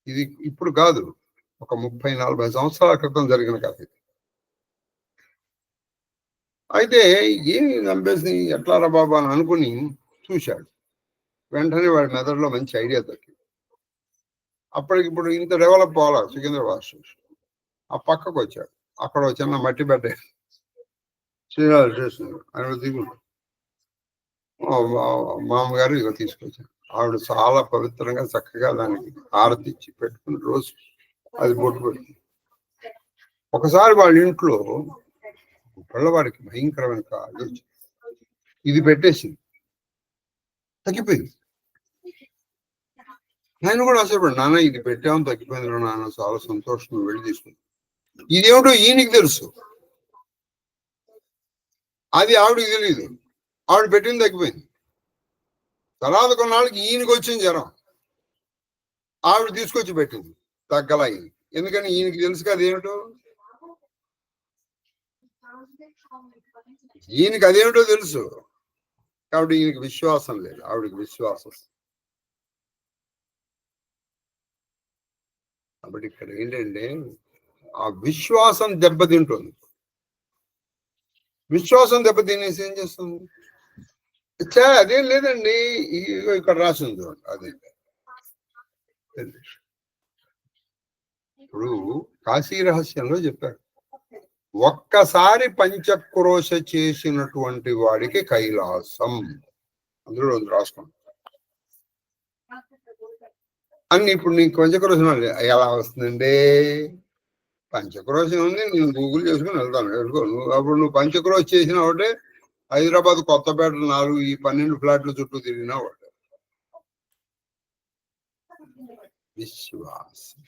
ఇది ఇప్పుడు కాదు, ఒక 30-40 సంవత్సరాల క్రితం జరిగిన కథ ఇది. అయితే ఏమి చంపేసి ఎట్లారా బాబు అని అనుకుని చూశాడు. వెంటనే వాడి మెదడులో మంచి ఐడియా దొరికింది. అప్పటికిప్పుడు ఇంత డెవలప్ అవ్వాలి సికింద్రాబాద్ స్టేషన్. ఆ పక్కకు వచ్చాడు. అక్కడ చిన్న మట్టి బెడ్డ శ్రీరాజు స్టేషన్ ఆయన దిగుడు. మామగారు ఇక తీసుకొచ్చాను. ఆవిడ చాలా పవిత్రంగా చక్కగా దానికి హారతి ఇచ్చి పెట్టుకుని రోజు అది బొట్టు పెట్టుకుంది. ఒకసారి వాళ్ళ ఇంట్లో పిల్లవాడికి భయంకరమైన కాదు వచ్చింది. ఇది పెట్టేసింది, తగ్గిపోయింది. నేను కూడా ఆశపడి, నాన్న ఇది పెట్టాము తగ్గిపోయింది నాన్న, చాలా సంతోషం, వెళ్ళి తీసుకుంది. ఇదేమిటో ఈయనకి తెలుసు, అది ఆవిడకి తెలియదు. ఆవిడ పెట్టింది తగ్గిపోయింది. తర్వాత కొన్నాళ్ళకి ఈయనకి వచ్చింది జ్వరం. ఆవిడ తీసుకొచ్చి పెట్టింది, తగ్గలా ఈయన. ఎందుకని ఈయనకి తెలుసు కదా ఏమిటో, ఈయనకి అదేమిటో తెలుసు. కాబట్టి ఈయనకి విశ్వాసం లేదు, ఆవిడకి విశ్వాసం. కాబట్టి ఇక్కడ ఏంటంటే ఆ విశ్వాసం దెబ్బతింటుంది. విశ్వాసం దెబ్బతినేసి ఏం చేస్తుంది? అదేం లేదండి, ఇక్కడ రాసింది అదే. ఇప్పుడు కాశీ రహస్యంలో చెప్పారు, ఒక్కసారి పంచక్రోశ చేసినటువంటి వాడికి కైలాసం. అందులో రాసుకోండి అన్ని. ఇప్పుడు నీకు పంచక్రోశం ఎలా వస్తుందండి? పంచక్రోశం ఉంది, నేను గూగుల్ చేసుకుని వెళ్తాను. నువ్వు అప్పుడు నువ్వు పంచక్రోశ చేసిన ఒకటే హైదరాబాద్ కొత్తపేట 4 ఈ 12 ఫ్లాట్ల చుట్టూ తిరిగినా ఒకటే. విశ్వాసం.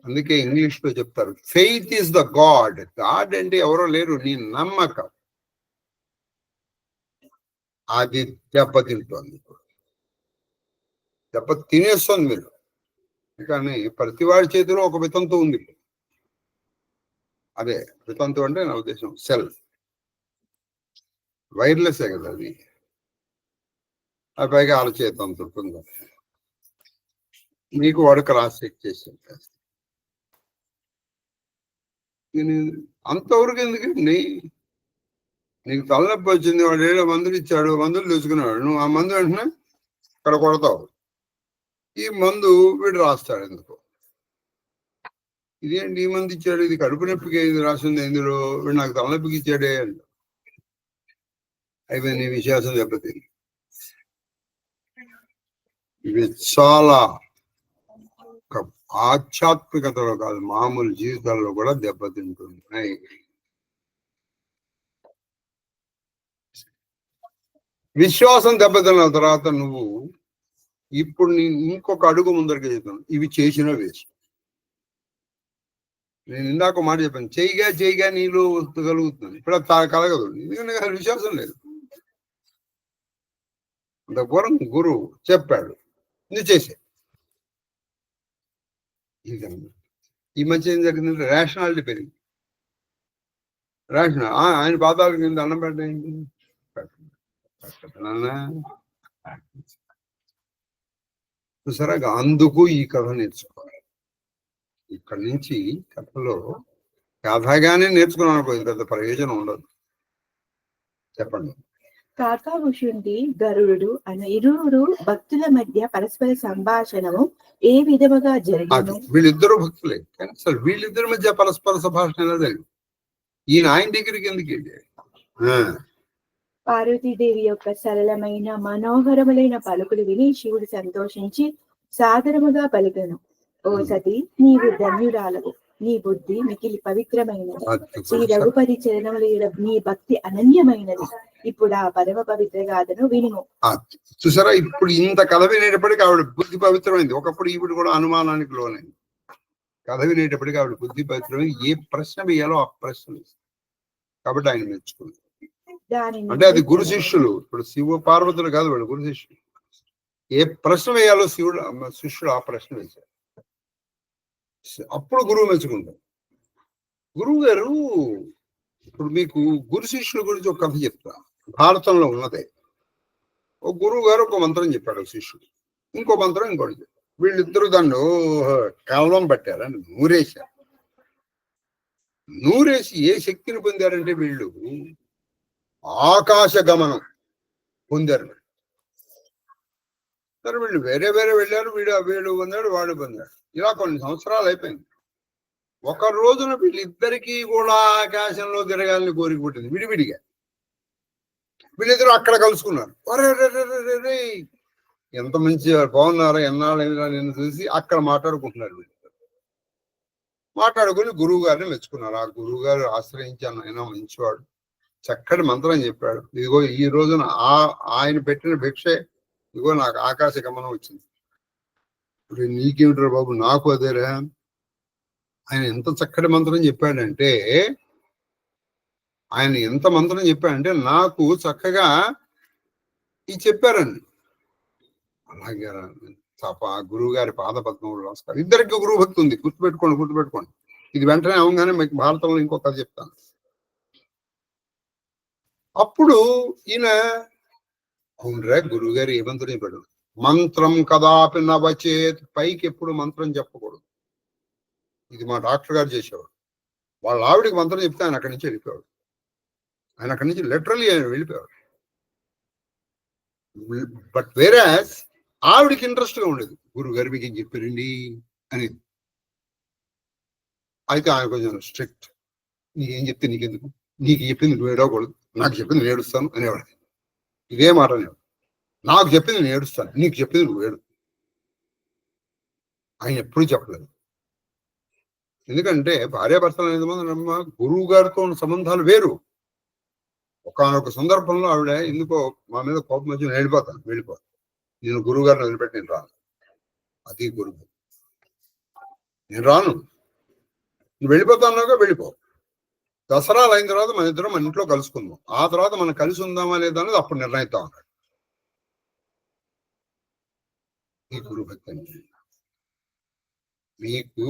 అందుకే ఇంగ్లీష్ లో చెప్తారు faith is the God. God అంటే ఎవరో లేరు, నీ నమ్మకం. అది దెబ్బతింటోంది, దెబ్బ తినేస్తుంది మీరు. కానీ ప్రతి వాడి చేతిలో ఒక వితంతు ఉంది. అదే వితంతు అంటే నా ఉద్దేశం సెల్, వైర్లెస్సే కదా అది. ఆ పైగా ఆలోచేతం ఉంటుంది. నీకు వాడు క్రాస్ చెక్ చేసి అంతవరకు ఎందుకు? నీకు తలనొప్పి వచ్చింది, వాడు 7 మందులు ఇచ్చాడు, మందులు తెచ్చుకున్నాడు, నువ్వు ఆ మందు వెంటనే ఇక్కడ కొడతావు. ఈ మందు వీడు రాస్తాడు ఎందుకు? ఇదేంటి ఈ మంది ఇచ్చాడు, ఇది కడుపు నొప్పికి ఇది రాసింది ఎందులో, వీడు నాకు తలనొప్పికి ఇచ్చాడే అంట. అయిపోయింది నీ విశ్వాసం దెబ్బతింది. ఇవి చాలా ఆధ్యాత్మికతలో కాదు, మామూలు జీవితాల్లో కూడా దెబ్బతింటున్నాయి. విశ్వాసం దెబ్బతిన్న తర్వాత నువ్వు ఇప్పుడు ఇంకొక అడుగు ముందరికి చెప్తాను. ఇవి చేసినా వేస్ట్. నేను ఇందాక మాట చెప్పాను, చేయగా నీళ్ళు కలుగుతుంది. ఇప్పుడు అది కలగదు, ఎందుకంటే విశ్వాసం లేదు. అంత పూర్వం గురువు చెప్పాడు, నువ్వు చేసే. ఈ మధ్య ఏం జరిగిందంటే రేషనాలిటీ పెరిగింది. రేషనల్ ఆయన పాదాల కింద అన్నం పెట్టండి, చూసారా? అందుకు ఈ కథ నేర్చుకోవాలి. ఇక్కడి నుంచి కథలో కథగానే నేర్చుకున్నాను అనుకో, పెద్ద ప్రయోజనం ఉండదు. చెప్పండి. కాకాభుషుండి గరుడు అనే ఇరువురు భక్తుల మధ్య పరస్పర సంభాషణము ఏ విధముగా జరిగింది? వీళ్ళిద్దరూ భక్తులే, కానీ అసలు వీళ్ళిద్దరి మధ్య పరస్పర సంభాషణ ఎలా జరిగింది? ఈయన ఆయన దగ్గరికి ఎందుకు వెళ్ళాడు? పార్వతీదేవి యొక్క సరళమైన మనోహరములైన పలుకులు విని శివుడు సంతోషించి సాదరముగా పలికెను, ఓ సతి, నీవు ధన్యురాలవు, నీ బుద్ధి మికిలి పవిత్రమైనది, శ్రీ రఘుపతి చరణముల నీ భక్తి అనన్యమైనది. ఇప్పుడు ఆ పరమ పవిత్ర గాథను వినుము. చూసారా? ఇప్పుడు ఇంత కథ వినేటప్పటికి ఆవిడ బుద్ధి పవిత్రమైంది. ఒకప్పుడు ఈవిడ కూడా అనుమానానికి లోనైంది. కథ వినేటప్పటికి ఆవిడ బుద్ధి పవిత్రమైంది. ఏ ప్రశ్న వేయాలో ఆ ప్రశ్న, కాబట్టి ఆయన మెచ్చుకుంది. అంటే అది గురు శిష్యులు. ఇప్పుడు శివ పార్వతులు కాదు, వాడు గురు శిష్యులు. ఏ ప్రశ్న వేయాలో శిష్యుడు ఆ ప్రశ్న వేశాడు. అప్పుడు గురువు మెచ్చుకుంటాడు. గురువు గారు, ఇప్పుడు మీకు గురు శిష్యుల గురించి ఒక కథ చెప్తా. భారతంలో ఉన్నదే. ఒక గురువు గారు ఒక మంత్రం చెప్పాడు, ఒక శిష్యుడు ఇంకో మంత్రం ఇంకోటి చెప్పాడు. వీళ్ళిద్దరు దాన్ని కలవం పట్టారని నూరేశారు. నూరేసి ఏ శక్తిని పొందారంటే వీళ్ళు ఆకాశ గమనం పొందారు. సరే, వీళ్ళు వేరే వెళ్ళారు. వీడు పొందాడు, వాడు పొందాడు. ఇలా కొన్ని సంవత్సరాలు అయిపోయింది. ఒక రోజున వీళ్ళిద్దరికీ కూడా ఆకాశంలో తిరగాలని కోరిక పుట్టింది, విడివిడిగా. వీళ్ళిద్దరూ అక్కడ కలుసుకున్నారు. అరే, ఎంత మంచి బాగున్నారా, ఎన్నాళ్ళైనా నిన్ను చూసి అక్కడ మాట్లాడుకుంటున్నారు. వీళ్ళిద్దరు మాట్లాడుకుని గురువు గారిని మెచ్చుకున్నారు. ఆ గురువు గారు ఆశ్రయించాను, ఆయన మంచివాడు, చక్కటి మంత్రం చెప్పాడు. ఇదిగో ఈ రోజున ఆయన పెట్టిన భిక్షే, ఇదిగో నాకు ఆకాశ గమనం వచ్చింది. ఇప్పుడు నీకేమిటారు బాబు, నాకు అదేరా. ఆయన ఎంత చక్కటి మంత్రం చెప్పాడంటే, నాకు చక్కగా ఇది చెప్పారండి. అలాగే గురువు గారి పాదపద్మములు రాస్తారు. ఇద్దరికి గురువు భక్తి ఉంది, గుర్తుపెట్టుకోండి. ఇది వెంటనే అవగానే మీకు భారతంలో ఇంకో కథ చెప్తాను. అప్పుడు ఈయన, అవునరా, గురువు గారు ఏ మంత్రం చెప్పాడు? మంత్రం కదాపి నవచేత్, పైకి ఎప్పుడు మంత్రం చెప్పకూడదు. ఇది మా డాక్టర్ గారు చేసేవాడు. వాళ్ళ ఆవిడికి మంత్రం చెప్తే ఆయన అక్కడి నుంచి వెళ్ళిపోయాడు. ఆయన అక్కడి నుంచి లిటరలీ ఆయన వెళ్ళిపోయాడు. బట్ వేరే ఆవిడికి ఇంట్రెస్ట్ గా ఉండేది, గురువు గారు మీకు ఏం చెప్పారండి అనేది. అయితే ఆయన కొంచెం స్ట్రిక్ట్. నీకేం చెప్తే నీకెందుకు, నీకు చెప్పింది నువ్వు ఏడవకూడదు, నాకు చెప్పింది నేను ఏడుస్తాను అనేవాడు. ఇదే మాట అనేవాడు. నాకు చెప్పింది నేను ఏడుస్తాను, నీకు చెప్పింది నువ్వు ఏడు. ఆయన ఎప్పుడూ చెప్పలేదు. ఎందుకంటే భార్యాభర్తలు అనేది గురువు గారితో ఉన్న సంబంధాలు వేరు. ఒకనొక సందర్భంలో ఆవిడ ఎందుకో మా మీద కోపం వచ్చి నేను వెళ్ళిపోతాను, నేను గురువు గారిని వదిలిపెట్టి నేను రాను. అది గురువు. నేను రాను, నువ్వు వెళ్ళిపోతాన్నాగా వెళ్ళిపో. దసరాలు అయిన తర్వాత మన ఇద్దరం మన ఇంట్లో కలుసుకుందాం, ఆ తర్వాత మనం కలిసి ఉందామా లేదా అనేది అప్పుడు నిర్ణయిద్దాం అన్నాడు. ఈ గురు భక్తి అంటే మీకు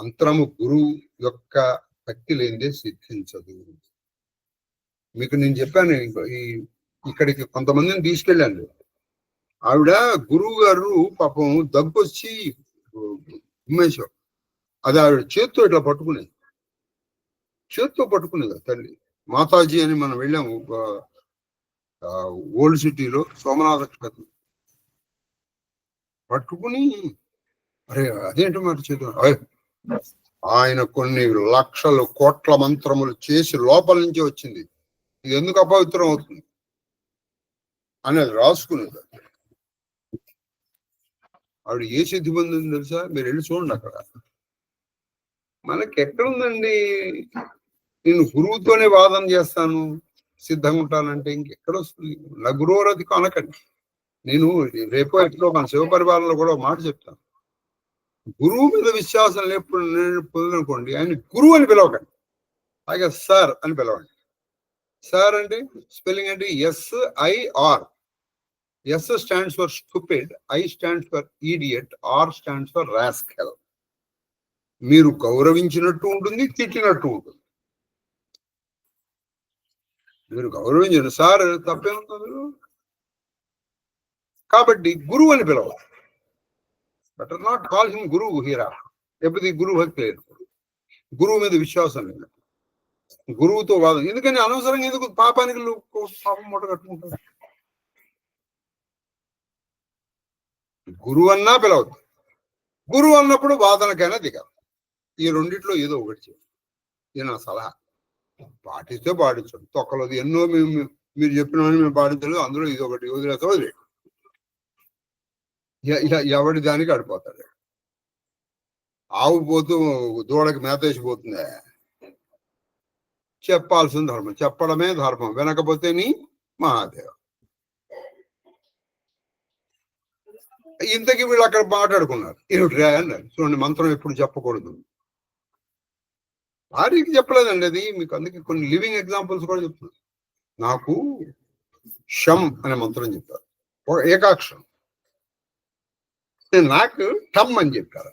అంతరము గురువు యొక్క భక్తి లేనిదే సిద్ధించదు. మీకు నేను చెప్పాను, ఇక్కడికి కొంతమందిని తీసుకెళ్ళాను. ఆవిడ గురువు గారు పాపం దగ్గొచ్చి ఉమ్మేశాం, అది ఆవిడ చేత్తో ఇట్లా పట్టుకునేది, తల్లి మాతాజీ అని మనం వెళ్ళాము ఓల్డ్ సిటీలో సోమనాథ క్షేత్రం. పట్టుకుని అరే అదేంటో మాట చేద్దాం, ఆయన కొన్ని లక్షల కోట్ల మంత్రములు చేసి లోపల నుంచి వచ్చింది, ఇది ఎందుకు అపవిత్రం అవుతుంది అనేది రాసుకునేది. ఆవిడ ఏ సిద్ధి పొందింది తెలుసా? మీరు వెళ్ళి చూడండి. అక్కడ మనకి ఎక్కడుందండి, నేను గురువుతోనే వాదన చేస్తాను సిద్ధంగా ఉంటానంటే ఇంకెక్కడ వస్తుంది? నా గురువురది కొనకండి. నేను రేపో ఎట్లో మన శివపరివారంలో కూడా మాట చెప్తాను, గురువు మీద విశ్వాసం ఎప్పుడు నేను పొందనుకోండి, ఆయన గురువు అని పిలవకండి, అలాగే సార్ అని పిలవండి. సార్ అంటే స్పెల్లింగ్ అంటే SIR. S stands for stupid, I stands for idiot, R stands for rascal. మీరు గౌరవించినట్టు ఉంటుంది, తిట్టినట్టు ఉంటుంది. మీరు గౌరవించిన సార్ తప్పేముంటుంది కాబట్టి గురువు అని పిలవాలి. బెటర్ నాట్ కాల్ హిమ్ గురువు హీరా. ఎప్పుడు గురువు భక్తి లేదు, గురువు మీద విశ్వాసం లేదు, గురువుతో వాదం. ఎందుకని అనవసరంగా ఎందుకు పాపానికి పాపం మూట కట్టుకుంటారు? గురువు అన్నా పిలవద్దు, గురువు అన్నప్పుడు వాదనకైనా దిగాలి. ఈ రెండిట్లో ఏదో ఒకటి చేయాలి. ఇది నా సలహా. పాటిస్తే పాటించండి, తొక్కలేదు. ఎన్నో మీరు చెప్పిన మేము పాటించలేదు, అందులో ఇది ఒకటి వదిలేస్తే వదిలేదు. ఎవడి దానికి అడిపోతాడు. ఆవు పోతూ దూడకి మేతేసిపోతుందే, చెప్పాల్సిన ధర్మం, చెప్పడమే ధర్మం, వినకపోతే నీ మహాదేవ. ఇంతకీ వీళ్ళు అక్కడ మాట్లాడుకున్నారు, ఏమిటి అన్నారు. చూడండి, మంత్రం ఎప్పుడు చెప్పకూడదు. భార్యకి చెప్పలేదండి అది మీకు, అందుకే కొన్ని లివింగ్ ఎగ్జాంపుల్స్ కూడా చెప్తున్నారు. నాకు షం అనే మంత్రం చెప్పారు, ఒక ఏకాక్షరం. నాకు ఠమ్ అని చెప్పారు.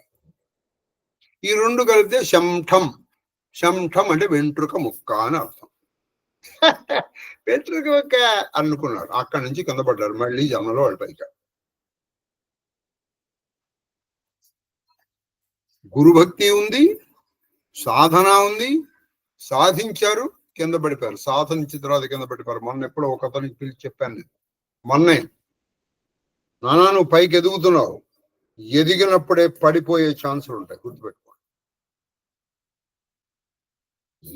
ఈ రెండు కలిపితే శంఠం. శంఠం అంటే వెంట్రుక ముక్క అని అర్థం. వెంట్రుక ముక్క అనుకున్నాడు, అక్కడి నుంచి కింద పడ్డారు. మళ్ళీ జన్మలో వాళ్ళు పైకి. గురుభక్తి ఉంది, సాధన ఉంది, సాధించారు, కింద పడిపోయారు. సాధించిన తర్వాత కింద పడిపోయారు. మొన్న ఎప్పుడో ఒక అతనికి పిలిచి చెప్పాను నేను, మొన్నే, నానా నువ్వు పైకి ఎదుగుతున్నావు, ఎదిగినప్పుడే పడిపోయే ఛాన్సులు ఉంటాయి, గుర్తుపెట్టుకోండి.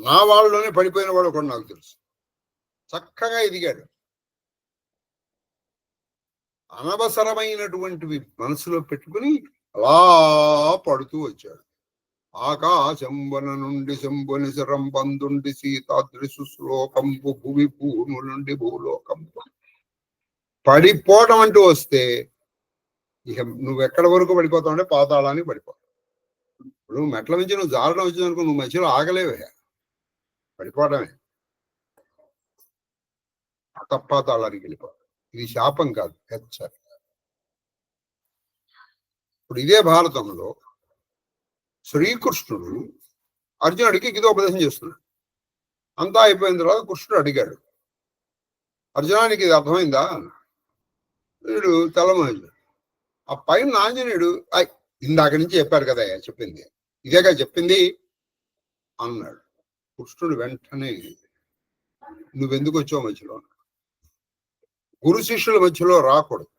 నా వాళ్ళలోనే పడిపోయిన వాడు ఒకటి నాకు తెలుసు, చక్కగా ఎదిగాడు. అనవసరమైనటువంటివి మనసులో పెట్టుకుని అలా పడుతూ వచ్చాడు. ఆకాశంబన నుండి శంభుని శరం బంధుండి సీతాద్రి సుశ్లోకంపు భూమి భూము నుండి భూలోకంపు. పడిపోవడం అంటూ వస్తే ఇక నువ్వు ఎక్కడి వరకు పడిపోతావు అంటే పాతాళానికి పడిపోతావు. ఇప్పుడు మెట్ల నుంచి నువ్వు జారడం వచ్చిందనుకో, నువ్వు మధ్యలో ఆగలేవే, పడిపోవడమే, పాతాళానికి వెళ్ళిపోతావు. ఇది శాపం కాదు, హెచ్చరిక. ఇప్పుడు ఇదే భారతంలో శ్రీకృష్ణుడు అర్జునుడికి గీతోపదేశం చేస్తున్నాడు. అంతా అయిపోయిన తర్వాత కృష్ణుడు అడిగాడు, అర్జునానికి ఇది అర్థమైందా? వీడు తెల్లమోజు. ఆ పైన ఆంజనేయుడు ఇందాక నుంచి చెప్పారు కదా, చెప్పింది ఇదేగా చెప్పింది అన్నాడు. కృష్ణుడు వెంటనే నువ్వెందుకు వచ్చావు మధ్యలో? గురు శిష్యుల మధ్యలో రాకూడదు.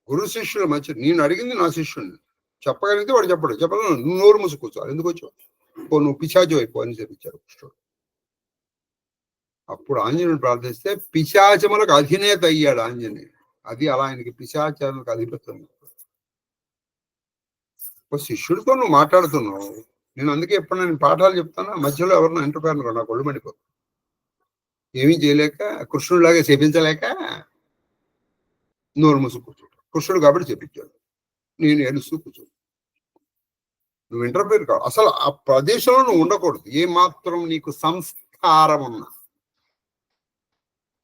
గురు శిష్యుల మధ్య నేను అడిగింది నా శిష్యుడిని, చెప్పగలిగితే వాడు చెప్పడు, చెప్పలేదు నువ్వు నోరు మూసి కూర్చోవాలి. ఎందుకు వచ్చావు? నువ్వు పిశాచం అయిపో అని చెప్పించారు కృష్ణుడు. అప్పుడు ఆంజనేయుడు ప్రార్థిస్తే పిశాచములకు అధినేత అయ్యాడు ఆంజనేయుడు. అది అలా ఆయనకి పిశాచాలకు అధిపత్యం. ఒక శిష్యుడితో నువ్వు మాట్లాడుతున్నావు. నేను అందుకే ఎప్పుడు నేను పాఠాలు చెప్తాను, మధ్యలో ఎవరినో ఎంటర్ఫైర్ నాకు ఒళ్ళు మండిపోతుంది. ఏమీ చేయలేక కృష్ణుడిలాగా చేపించలేక నోరు మూసు కూర్చోడు. కృష్ణుడు కాబట్టి చెప్పించాడు, నేను ఏడుస్తూ కూర్చోడు. నువ్వు ఇంటర్ఫేర్ కావు. అసలు ఆ ప్రదేశంలో నువ్వు ఉండకూడదు. ఏ మాత్రం నీకు సంస్కారం ఉన్నా,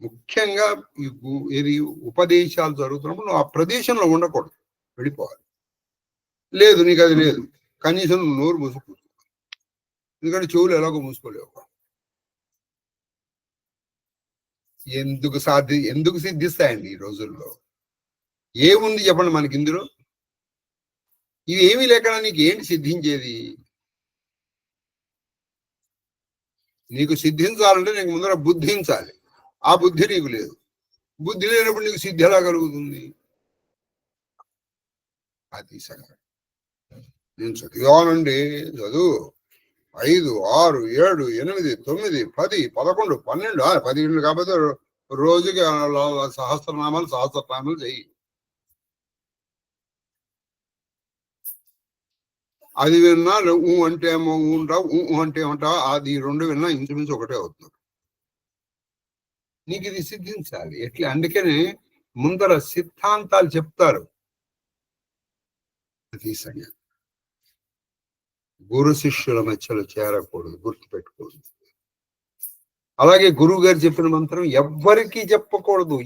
ముఖ్యంగా ఏది ఉపదేశాలు జరుగుతున్నప్పుడు నువ్వు ఆ ప్రదేశంలో ఉండకూడదు, వెళ్ళిపోవాలి. లేదు నీకు అది లేదు, కనీసం నువ్వు నోరు మూసుకు కూర్చో. ఎందుకంటే చెవులు ఎలాగో మూసుకోలేవు. ఎందుకు సిద్ధిస్తాయండి ఈ రోజుల్లో? ఏముంది చెప్పండి మనకి ఇందులో? ఇది ఏమీ లేకుండా నీకు ఏంటి సిద్ధించేది? నీకు సిద్ధించాలంటే నీకు ముందర బుద్ధించాలి. ఆ బుద్ధి నీకు లేదు. బుద్ధి లేనప్పుడు నీకు సిద్ధి ఎలా కలుగుతుంది? అది సంగతి. నేను చదివానండి, చదువు 5, 6, 7, 8, 9, 10, 11, 12, 10 కాకపోతే రోజుకి సహస్రనామాలు చెయ్యి. అది విన్నా అంటే ఏమో ఉంటావు, అంటే ఏమంటావు. అది 2 విన్నా ఇంచుమించు ఒకటే అవుతుంది. నీకు ఇది సిద్ధించాలి. ఎట్లా? అందుకనే ముందర సిద్ధాంతాలు చెప్తారు. అది సంగతి. గురు శిష్యుల మధ్యలో చేరకూడదు, గుర్తుపెట్టుకోదు. అలాగే గురువు గారు చెప్పిన మంత్రం ఎవ్వరికీ చెప్పకూడదు,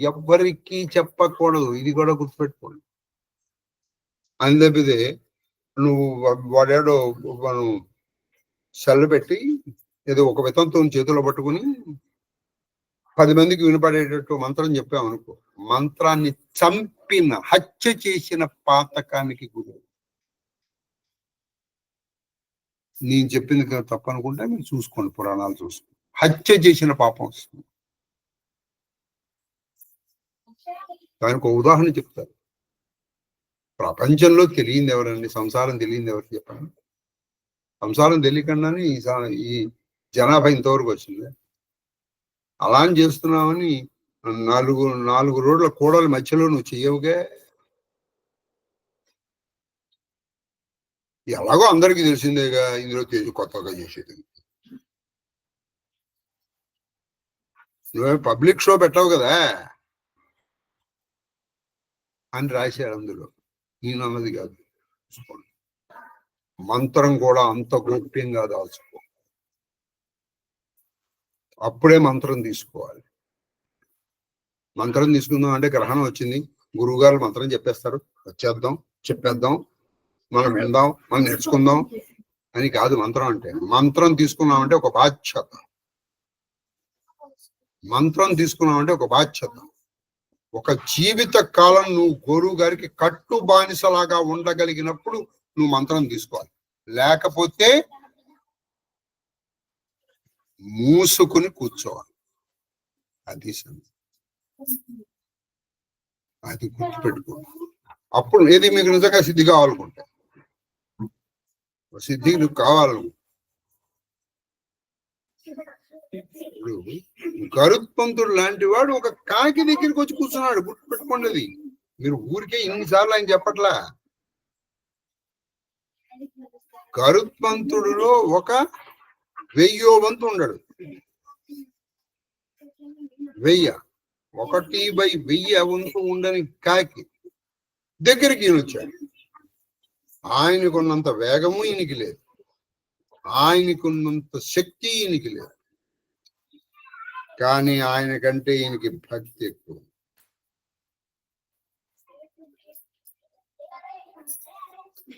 ఇది కూడా గుర్తుపెట్టుకోండి. అని తప్పితే నువ్వు వాడేడో మనం సెల్లు పెట్టి ఏదో ఒక వితంతో చేతిలో పట్టుకుని 10 మందికి వినపడేటట్టు మంత్రం చెప్పామనుకో, మంత్రాన్ని హత్య చేసిన పాతకానికి గురువు. నేను చెప్పింది తప్పనుకుంటే మీరు చూసుకోండి, పురాణాలు చూసుకోండి. హత్య చేసిన పాపం వస్తుంది. దానికి ఒక ఉదాహరణ చెప్తారు. ప్రపంచంలో తెలియంది ఎవరండి? సంసారం తెలియంది ఎవరు చెప్పండి? సంసారం తెలియకుండానే ఈ జనాభా ఇంతవరకు వచ్చింది. అలా అని చేస్తున్నామని 4 రోడ్ల కూడల మధ్యలో నువ్వు చెయ్యవుగా. ఎలాగో అందరికీ తెలిసిందేగా, ఇందులో కొత్తగా చేసేది. నువ్వే పబ్లిక్ షో పెట్టావు కదా అని రాశాడు అందులో. నేను అన్నది కాదు. మంత్రం కూడా అంత గోప్యంగా దాల్చుకో. అప్పుడే మంత్రం తీసుకోవాలి. మంత్రం తీసుకుందాం అంటే గ్రహణం వచ్చింది, గురువు గారు మంత్రం చెప్పేస్తారు, చెప్పేద్దాం, మనం వెళ్దాం, మనం నేర్చుకుందాం అని కాదు మంత్రం అంటే. మంత్రం తీసుకున్నామంటే ఒక బాధ్యత. ఒక జీవిత కాలం నువ్వు గురువు గారికి కట్టు బానిసలాగా ఉండగలిగినప్పుడు నువ్వు మంత్రం తీసుకోవాలి. లేకపోతే మూసుకుని కూర్చోవాలి. అది గుర్తుపెట్టుకో. అప్పుడు ఏది మీకు నిజంగా సిద్ధి కావాలనుకుంటే, సిద్ధి నువ్వు కావాలను. గరుత్మంతుడు లాంటి వాడు ఒక కాకి దగ్గరికి వచ్చి కూర్చున్నాడు. గుర్తుపెట్టుకోండి. మీరు ఊరికే ఇన్నిసార్లు ఆయన చెప్పట్లా. గరుత్మంతుడిలో ఒక 1000 వంతు ఉండడు. 1000 1/1000 వంతు ఉండని కాకి దగ్గరికి ఈయన వచ్చాడు. ఆయనకున్నంత వేగము ఈయనకి లేదు, ఆయనకున్నంత శక్తి ఈయనకి లేదు. కానీ ఆయన కంటే ఈయనకి భక్తి ఎక్కువ.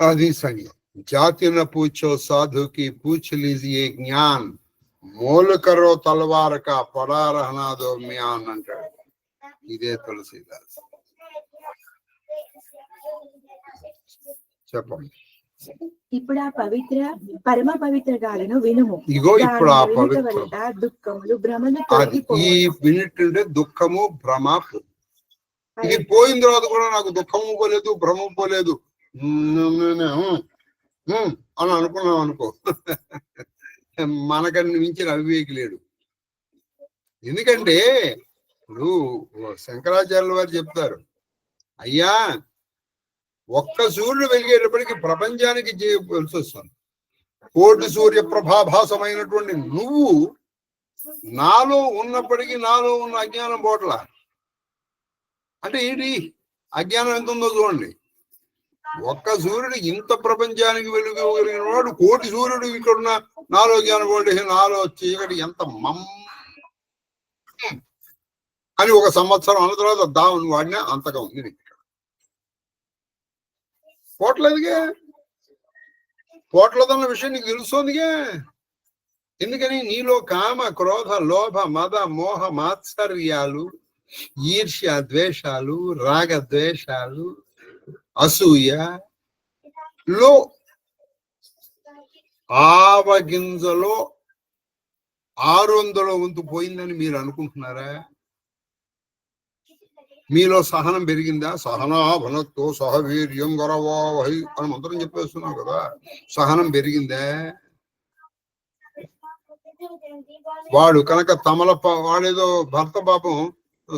అది సంగతి. जाति न पूछो साधु की पूछ लीजिए ज्ञान, मोल करो तलवार का पड़ा रहना दो म्यान अंटाడు. ఇదే తులసీదాస్. చెప్పండి. ఇప్పుడు ఆ పరమ పవిత్ర గాలను వినుము. ఇగో ఇప్పుడు ఆ పవిత్ర దుఃఖములు భ్రమలు ఈ వినిట్టుంటే దుఃఖము భ్రమ. ఇది పోయిన తర్వాత కూడా నాకు దుఃఖము పోలేదు, భ్రమ పోలేదు, అని అనుకున్నాం అనుకో, మనకని మించిన అవివేకి లేడు. ఎందుకంటే ఇప్పుడు శంకరాచార్యుల వారు చెప్తారు, అయ్యా ఒక్క సూర్యుడు వెలిగేటప్పటికి ప్రపంచానికి చేయవలసి వస్తుంది. కోటి సూర్య ప్రభాభాసమైనటువంటి నువ్వు నాలో ఉన్నప్పటికీ నాలో ఉన్న అజ్ఞానం పోట్ల. అంటే ఏంటి అజ్ఞానం ఎంత ఉందో చూడండి. ఒక్క సూర్యుడు ఇంత ప్రపంచానికి వెలుగలిగిన వాడు కోటి సూర్యుడు ఇక్కడున్న నాలో జ్ఞానం పోండి, నాలో చీకటి ఎంత అని ఒక సంవత్సరం అన్న తర్వాత దావుని వాడినా అంతగా ఉంది. పోట్లేదుగా, పోట్లేదన్న విషయం నీకు తెలుస్తుందిగా. ఎందుకని నీలో కామ క్రోధ లోభ మద మోహ మాత్సర్యాలు, ఈర్ష్య ద్వేషాలు, రాగ ద్వేషాలు, అసూయ లో ఆవగింజలో 600వ వంతు పోయిందని మీరు అనుకుంటున్నారా? మీలో సహనం పెరిగిందా? సహనా భనత్తో సహవీర్యం గొరవాహి అని మంత్రం చెప్పేస్తున్నాం కదా. సహనం పెరిగిందా? వాడు కనుక వాడేదో భర్త పాపం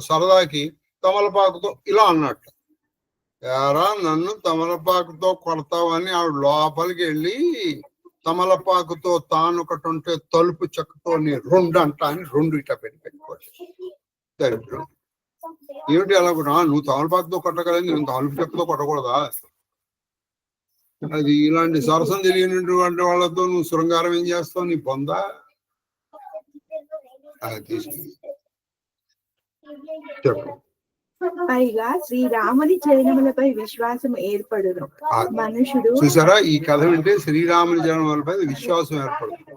సరదాకి తమలపాకుతో ఇలా అన్నట్టు, యారా నన్ను తమలపాకుతో కొడతావని ఆవిడ లోపలికి వెళ్ళి తమలపాకుతో తాను ఒకటి ఉంటే తలుపు చెక్కతో 2 అంట అని 2 ఇట్లా పెట్టుకోవచ్చు. దరిద్రం. ఏమిటి అలా కూడా నువ్వు తమలపాకుతో కొట్టగలని నేను తలుపు చెక్కతో కొట్టకూడదా? అది ఇలాంటి సరసం తెలియనటువంటి వాళ్ళతో నువ్వు శృంగారం ఏం చేస్తావు? నీ పొందా చెప్పు. పైగా శ్రీరాముని చరణములపై విశ్వాసం ఏర్పడును. మనుషుడు చూసారా, ఈ కథ వింటే శ్రీరాముని చరణములపై విశ్వాసం ఏర్పడుతుంది.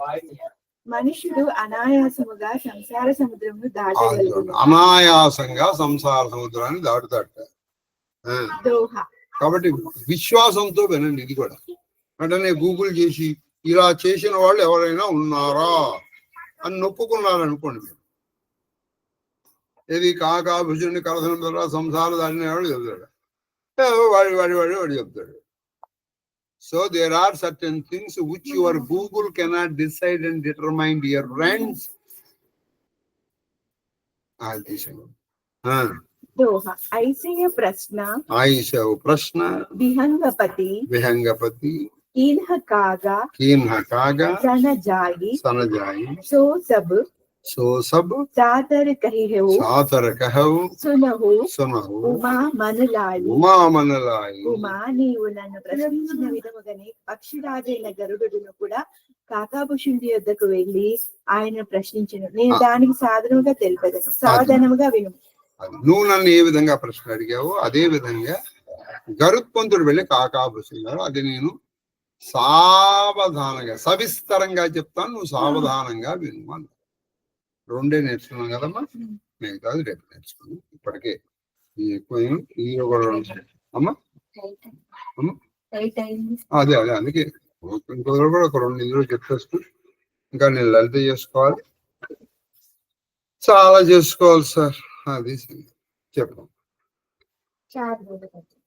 మనుషుడు అనాయాసముగా సంసార సముద్రమును దాటగలడు. అనాయాసంగా సంసార సముద్రాన్ని దాటుతాట. కాబట్టి విశ్వాసంతో వినండి. ఇది కూడా వెంటనే గూగుల్ చేసి ఇలా చేసిన వాళ్ళు ఎవరైనా ఉన్నారా అని నొప్పుకున్నారనుకోండి, మీరు ఏది కాకాభుజుని కలసం ద్వారా సంసారం దాటిన వాడు చెప్తాడు, వాడు చెప్తాడు. So there are certain things which your Google cannot decide and determine, dear friends. ఐశయ ప్రశ్న విహంగపతి कीन्ह कागा सनजाई सो सब सातर कहु सुनहु उमा मनलाई ఉమా నీవు నన్ను ప్రశ్నించిన విధముగానే పక్షిరాజైన గరుడును కూడా కాకాభుషుడి యొద్దకు వెళ్ళి ఆయన ప్రశ్నించను. నేను దానికి సాధనముగా తెలిపేదను, సాధనముగా విను. నువ్వు నన్ను ఏ విధంగా ప్రశ్న అడిగావో అదే విధంగా గరుత్మంతుడు వెళ్ళి కాకాభుషుడు, అది నేను సావధానంగా సవిస్తరంగా చెప్తాను, నువ్వు సావధానంగా విను అన్న. 2 నేర్చుకున్నాం కదమ్మా, మిగతాది రేపు నేర్చుకున్నాం. ఇప్పటికే అమ్మా అదే అందుకే ఇంకో కూడా ఒక 2 నిమిషాలు చెప్పేస్తూ ఇంకా నేను లలిత చేసుకోవాలి, చాలా చేసుకోవాలి సార్. అది చెప్పు.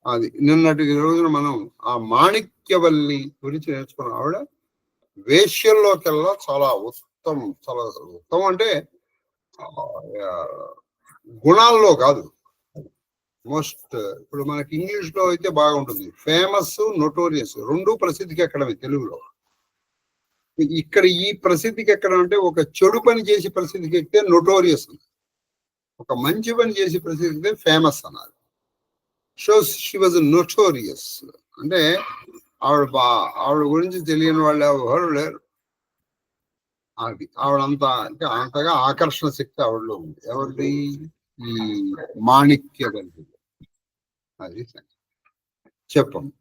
అది నిన్నటి రోజున మనం ఆ మాణిక్యవల్లి గురించి నేర్చుకున్నాం. ఆవిడ వేశ్యల్లోకెల్లా చాలా ఉత్తమం. చాలా ఉత్తమం అంటే గుణాల్లో కాదు, మోస్ట్. ఇప్పుడు మనకి ఇంగ్లీష్ లో అయితే బాగుంటుంది, ఫేమస్, నోటోరియస్ 2 ప్రసిద్ధికి ఎక్కడమే తెలుగులో. ఇక్కడ ఈ ప్రసిద్ధికి ఎక్కడం అంటే ఒక చెడు పని చేసి ప్రసిద్ధికి ఎక్కితే నోటోరియస్, ఒక మంచి పని చేసి ప్రసిద్ధికి ఫేమస్ అన్నారు. So she was notorious. అంటే ఆవిడ గురించి తెలియని వాళ్ళు ఎవరు లేరు. అది ఆవిడంతా అంటే అంతగా ఆకర్షణ శక్తి ఆవిడలో ఉంది. ఎవరిది? ఈ మాణిక్యవల్లి. అది చెప్పండి.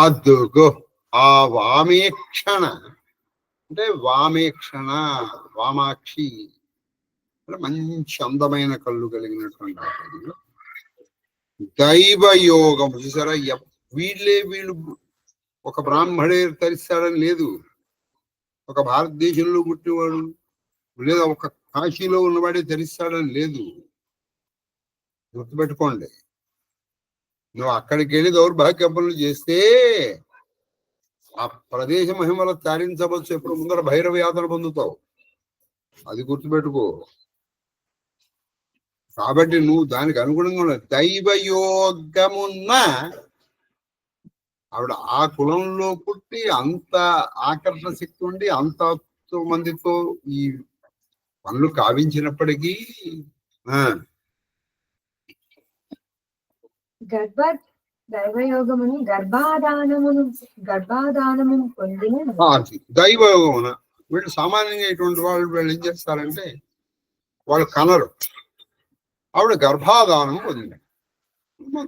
అద్దుగో ఆ వామేక్షణ అంటే వామేక్షణ, వామాక్షి అంటే మంచి అందమైన కళ్ళు కలిగినటువంటి దైవయోగం. చూసారా, వీళ్ళు ఒక బ్రాహ్మడే తరిస్తాడని లేదు, ఒక భారతదేశంలో పుట్టినవాడు లేదా ఒక కాశీలో ఉన్నవాడే తరిస్తాడని లేదు. గుర్తుపెట్టుకోండి. నువ్వు అక్కడికి వెళ్ళి దౌర్భాగ్య పనులు చేస్తే ఆ ప్రదేశ మహిమలు తారించవచ్చు. ఎప్పుడు ముందర భైరవ యాతన పొందుతావు, అది గుర్తుపెట్టుకో. కాబట్టి నువ్వు దానికి అనుగుణంగా ఉన్న దైవయోగమున్న ఆవిడ ఆ కులంలో పుట్టి అంత ఆకర్షణ శక్తి ఉండి అంత మందితో ఈ పనులు కావించినప్పటికీ దైవయోగమును గర్భాధానము పొందిన దైవయోగమున వీళ్ళు సామాన్యంగా ఇటువంటి వాళ్ళు ఏం చేస్తారంటే వాళ్ళు కనరు. ఆవిడ గర్భాధానం పొందింది.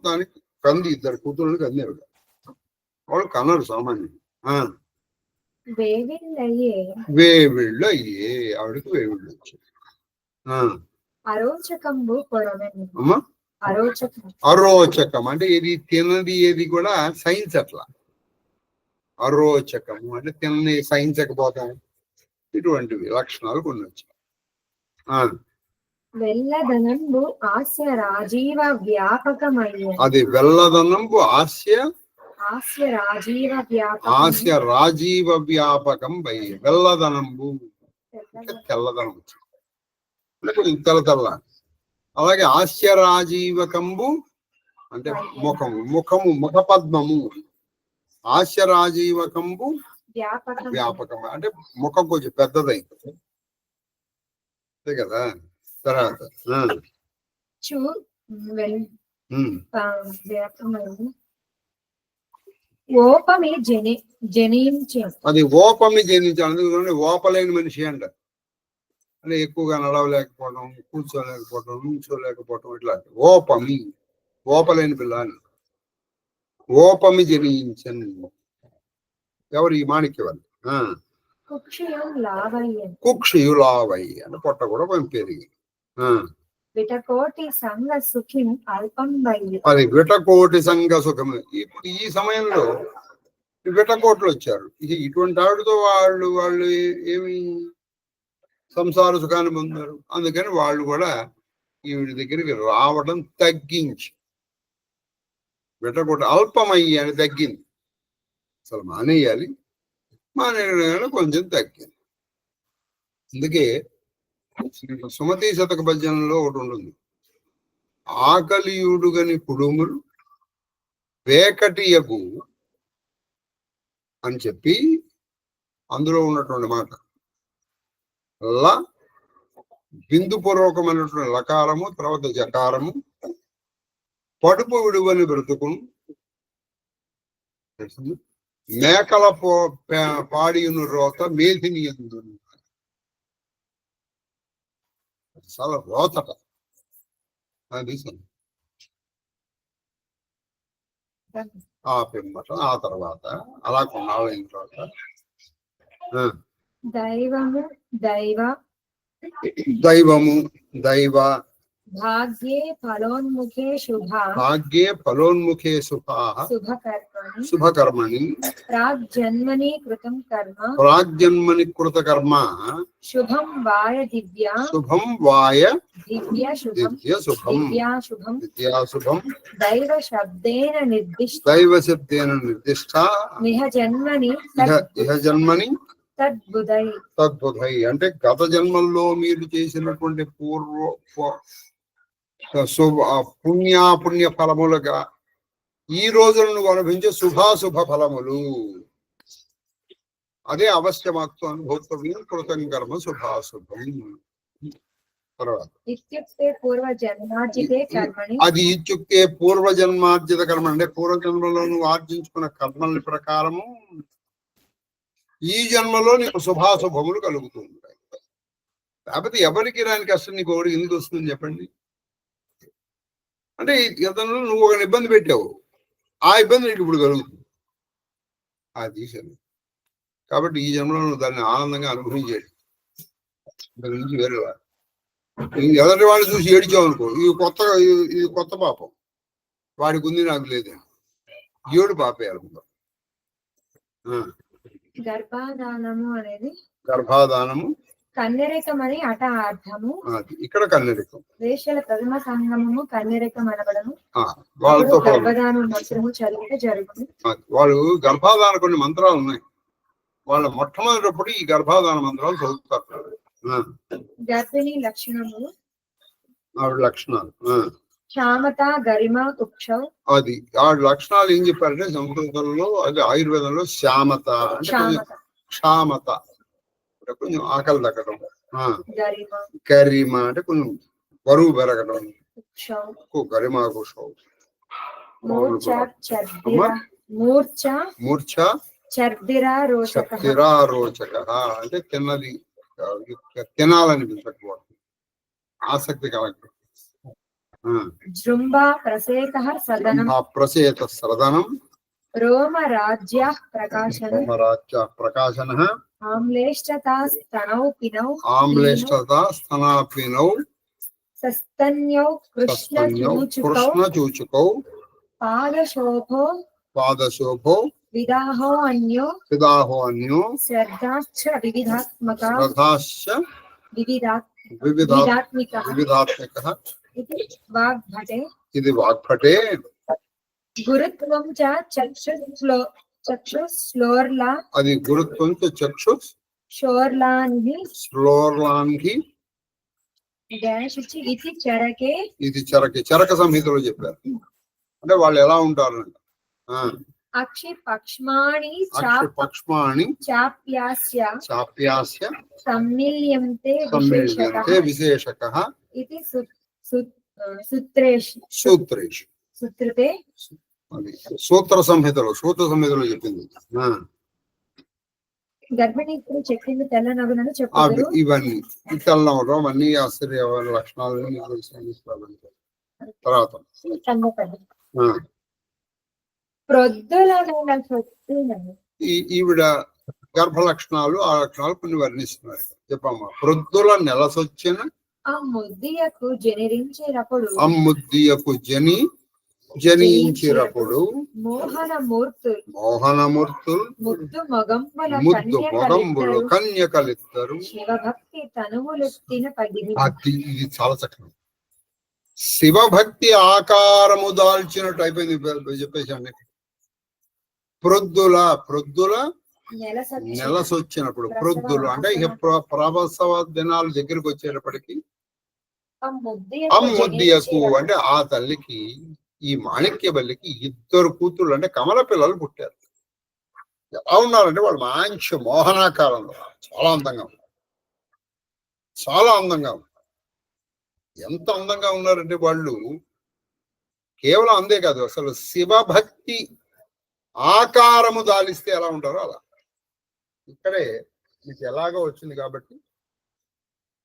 దానికి కంది, 2 కూతుళ్ళు కంది ఆవిడ. వాళ్ళు కనరు సామాన్యంగా. వేవిళ్ళు అయ్యే ఆవిడకి వేవిళ్ళు వచ్చాయి. అరోచకం అంటే ఇది తినది ఏది కూడా సైన్స్ అట్లా. అరోచకము అంటే తినని సహించకపోతాం, ఇటువంటివి లక్షణాలు కొన్ని వచ్చాయి. వెల్లదనంబు ఆస్య రాజీవ వ్యాపకమయ్య. అది వెల్లదనంబు ఆస్య రాజీవ వ్యాపకం అయ్యి. వెల్లదనంబు అంటే తెల్లదనం అంటే కొంచెం తెల్ల. అలాగే ఆస్యరాజీవకంబు అంటే ముఖపద్మము. ఆస్యరాజీవకంబు వ్యాపకం అంటే ముఖం కొంచెం పెద్దదైంది అంతే కదా. తర్వాత అది ఓపమి జనించాలి. ఓపలేని మనిషి అంటారు. అంటే ఎక్కువగా నడవలేకపోవడం, కూర్చోలేకపోవడం, నుంచోలేకపోవడం, ఇట్లాంటి ఓపలేని పిల్లని ఓపమి జనించని. ఎవరు? ఈ మాణిక్యవల్లి. కుక్షియు లావయ్య అంటే పొట్ట కూడా కొంచెం పెరిగి. అది విటకోటి సంఘ సుఖం. ఇప్పుడు ఈ సమయంలో విటకోట్లు వచ్చారు. ఇటువంటి ఆవిడతో వాళ్ళు ఏమి సంసార సుఖాన్ని పొందారు. అందుకని వాళ్ళు కూడా ఈవిడి దగ్గరికి రావడం తగ్గించి విటకోట అల్పమయ్యి అని తగ్గింది. అసలు మానేయాలి, మానేయడం కొంచెం తగ్గింది. అందుకే సుమతి శతక భజనలో ఒకటి ఉంటుంది. ఆకలియుడుగని కుడుములు వేకటియగు అని చెప్పి అందులో ఉన్నటువంటి మాట బిందుపూర్వకమైనటువంటి లకారము, తర్వాత జకారము, పడుపు విడువని బ్రతుకును మేకల పాడియును రోత మేధిని ఎందు. చాలా రోతట అది. ఆ పిమ్మట ఆ తర్వాత అలా కొన్నాళ్ళైన తర్వాత దైవము దైవ భాగ్యే ఫలోన్ముఖే శుభకర్మణి ప్రాగ్జన్మని కృత కర్మ శుభం వాయ దివ్య శుభం దైవ శబ్దేన నిర్దిష్ట ఇహ జన్మని తద్బుధై అంటే గత జన్మల్లో మీరు చేసినటువంటి పుణ్య ఫలములుగా ఈ రోజున నువ్వు అనుభవించే శుభాశుభ ఫలములు. అదే అవశ్యమాక్తు అనుభూతవ్యం కృతం కర్మ శుభాశుభం. తర్వాత అది ఇత్యుక్తే పూర్వజన్మార్జిత కర్మ అంటే పూర్వజన్మలో నువ్వు ఆర్జించుకున్న కర్మల ప్రకారము ఈ జన్మలో నీకు శుభాశుభములు కలుగుతూ ఉంటాయి. కాకపోతే ఎవరికి రాని కష్టం నీకు ఒకటి ఎందుకు వస్తుందని చెప్పండి. అంటే గతంలో నువ్వు ఒక ఇబ్బంది పెట్టావు, ఆ ఇబ్బంది నీకు ఇప్పుడు కలుగుతుంది. అది కాబట్టి ఈ జన్మలో నువ్వు దాన్ని ఆనందంగా అనుభవించేది. దాని నుంచి వేరే ఎదటి వాడిని చూసి ఏడిచావు అనుకో, ఇది కొత్త పాపం, వాడికి ఉంది నాకు లేదు, ఏడు పాపే అనుకో. గర్భాధానము కన్నెరేకమని అట అర్థము. అది ఇక్కడ కన్నెరికం. వేశ్యల ప్రథమ సంగమము కన్నెరేకం అనబడను. వాళ్ళతో పాటు గర్భధానం మంత్రము చదివితే జరుగును. వాళ్ళు గర్భాధాన కొన్ని మంత్రాలు ఉన్నాయి. వాళ్ళ మొట్టమొదటిప్పుడు ఈ గర్భాధాన మంత్రాలు చదువుతారు. గర్భిణి లక్షణము ఆవిడ లక్షణాలు. క్షామత గరిమ ఉక్షవ్. అది ఆవిడ లక్షణాలు ఏం చెప్పారంటే సంస్కృతంలో, అది ఆయుర్వేదంలో శ్యామత అంటే క్షామత అంటే కొంచెం ఆకలి తగ్గడం, గరిమ అంటే కొంచెం బరువు పెరగడం, గరిమ మూర్ఛ చర్దిరారోచక అంటే తిన్నది తినాలనిపించకపోవడం, ఆసక్తి కలగడం. ప్రసేత సదనం రోమరాజ్య ప్రకాశన ఆమ్లేష్టతాస్తనౌ సస్తన్యౌ కృష్ణచూచుకౌ పాదశోభో విదాహో అన్యో శ్రద్ధాశ్చ వివిధాత్మిక ఇది వాగ్భటే. గురుత్వం చ చక్షుశ్లోర్లా, అది గురుత్వం చక్షుశ్లోర్లాన్హి ఇది చరకే. ఇది చరక సంహితలో చెప్పారు. అంటే వాళ్ళు ఎలా ఉంటారు? అక్షి పక్ష్మాణి చాప్యాస్య సమ్మిల్యంతే విశేషకః ఇది సూత్రేషు. సూత్రతే సూత్ర సంహితలో చెప్పింది. గర్భిణి ఇప్పుడు చెప్పింది తెల్ల నగులను చెప్పారు. ఇవన్నీ తెల్ల నగలు అన్ని ఆశ్చర్య లక్షణాలు తర్వాత ఈవిడ గర్భ లక్షణాలు, ఆ లక్షణాలు కొన్ని వర్ణిస్తున్నారు. చెప్పమ్మా. ప్రొద్దుల నెలసొచ్చిన అమ్ముద్దియకు జనించినప్పుడు మోహనమూర్తులు ముద్దు మొగంబులు కన్యకలిద్దరు శివభక్తి తనువులెత్తిన పగిలి. ఇది చాలా చక్కగా శివభక్తి ఆకారము దాల్చినట్టు అయిపోయింది చెప్పేసి. ప్రొద్దుల నెలసొచ్చినప్పుడు, ప్రొద్దులు అంటే ప్రవసవ దినాలు దగ్గరికి వచ్చేటప్పటికి అమ్ముద్దియకు అంటే ఆ తల్లికి, ఈ మాణిక్య బల్లికి 2 కూతుళ్ళు అంటే కమల పిల్లలు పుట్టారు. ఎలా ఉన్నారంటే వాళ్ళు మంచి మోహనాకారంలో చాలా అందంగా ఉన్నారు. ఎంత అందంగా ఉన్నారంటే వాళ్ళు కేవలం అందే కాదు, అసలు శివభక్తి ఆకారము దాలిస్తే ఎలా ఉంటారో అలా. ఇక్కడే మీకు ఎలాగో వచ్చింది కాబట్టి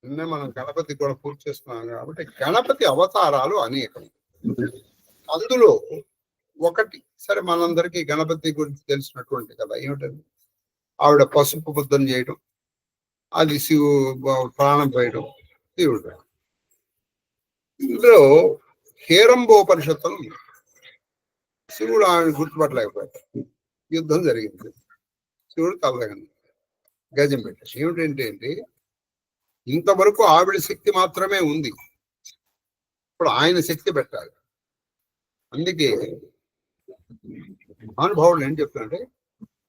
నిన్నే మనం గణపతి కూడా పూర్తి చేస్తున్నాం కాబట్టి గణపతి అవతారాలు అనేకం. అందులో ఒకటి సరే మనందరికీ గణపతి గురించి తెలిసినటువంటి కదా ఏమిటండి, ఆవిడ పసుపు బుద్ధం చేయడం, అది ప్రాణం పోయడం శివుడు. ఇందులో హేరంబోపనిషత్తులు శివుడు ఆవిడ గుర్తుపట్టలేకపోయాడు. యుద్ధం జరిగింది, శివుడు తలదగండి గజం పెట్టాడు. ఏమిటంటే ఇంతవరకు ఆవిడ శక్తి మాత్రమే ఉంది, ఇప్పుడు ఆయన శక్తి పెట్టాలి. అందుకే అనుభవుడు ఏం చెప్తారంటే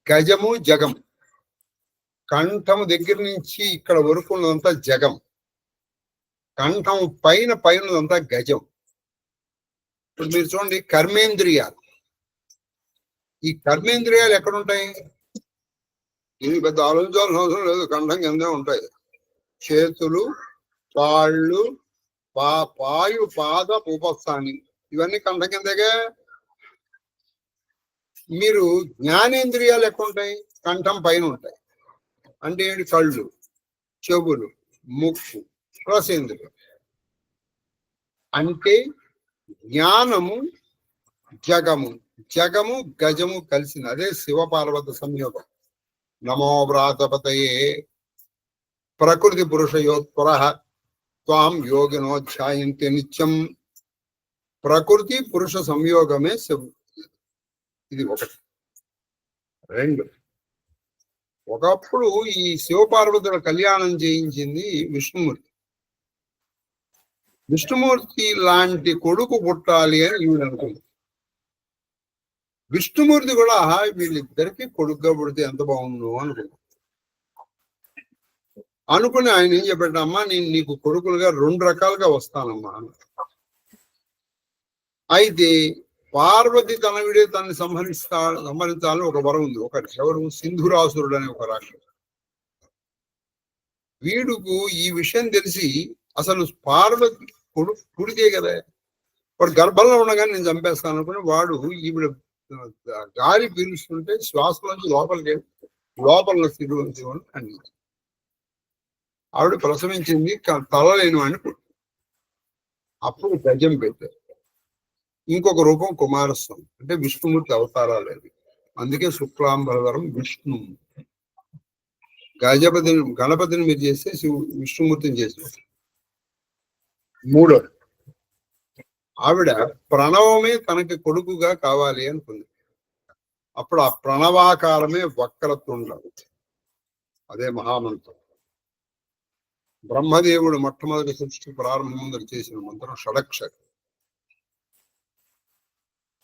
గజము జగం, కంఠము దగ్గర నుంచి ఇక్కడ వరకు ఉన్నదంతా జగం, కంఠం పైనదంతా గజం. ఇప్పుడు మీరు చూడండి కర్మేంద్రియాలు, ఈ కర్మేంద్రియాలు ఎక్కడుంటాయి? ఇది పెద్ద ఆలోచించాల్సిన అవసరం లేదు, కంఠం కిందే ఉంటాయి. చేతులు, కాళ్ళు, పాయు పాద ఉపస్థాని ఇవన్నీ కంఠం కిందగా. మీరు జ్ఞానేంద్రియాలు ఎక్కడుంటాయి? కంఠం పైన ఉంటాయి. అంటే ఏంటి? కళ్ళు, చెవులు, ముక్కు, రసేంద్రియం. అంటే జ్ఞానము జగము గజము కలిసింది, అదే శివపార్వత సంయోగం. నమో వ్రాతపతయే ప్రకృతి పురుషయోత్పర త్వాం యోగినోధ్యాయంతి నిత్యం. ప్రకృతి పురుష సంయోగమే శివు. ఇది ఒకటి. 2 ఒకప్పుడు ఈ శివపార్వతుల కళ్యాణం చేయించింది విష్ణుమూర్తి. విష్ణుమూర్తి లాంటి కొడుకు పుట్టాలి అని ఈవిడ అనుకుంది. విష్ణుమూర్తి కూడా వీళ్ళిద్దరికి కొడుకుగా పుడితే ఎంత బాగుండు అనుకున్నాడు. అనుకుని ఆయన ఏం చెప్పాడు, అమ్మా నేను నీకు కొడుకులుగా 2 రకాలుగా వస్తానమ్మా అన్నాడు. అయితే పార్వతి తనవిడే తనని సంహరించాలని ఒక వరం ఉంది. ఒకటి ఎవరు, సింధురాసురుడు అనే ఒక రాక్షసుడు. వీడుకు ఈ విషయం తెలిసి అసలు పార్వతి కొడుకు పుడితే కదా, వాడు గర్భంలో ఉండగానే నేను చంపేస్తాను అనుకుని వాడు ఈవిడ గాలి పీలుస్తుంటే శ్వాసలోంచి లోపల తిరుగుని అని ఆవిడ ప్రసవించింది. తల లేని వాడిని పుట్టి. అప్పుడు గజం పెట్టారు. ఇంకొక రూపం కుమారస్వామి, అంటే విష్ణుమూర్తి అవతారాలు అవి. అందుకే శుక్లాంబరధరం విష్ణు. గణపతిని మీరు చేస్తే విష్ణుమూర్తిని చేసేది. మూడోది, ఆవిడ ప్రణవమే తనకి కొడుకుగా కావాలి అనుకుంది. అప్పుడు ఆ ప్రణవాకారమే వక్రతుండం, అదే మహామంత్రం. బ్రహ్మదేవుడు మొట్టమొదటి సృష్టి ప్రారంభం ముందర చేసిన మంత్రం షడక్షరి.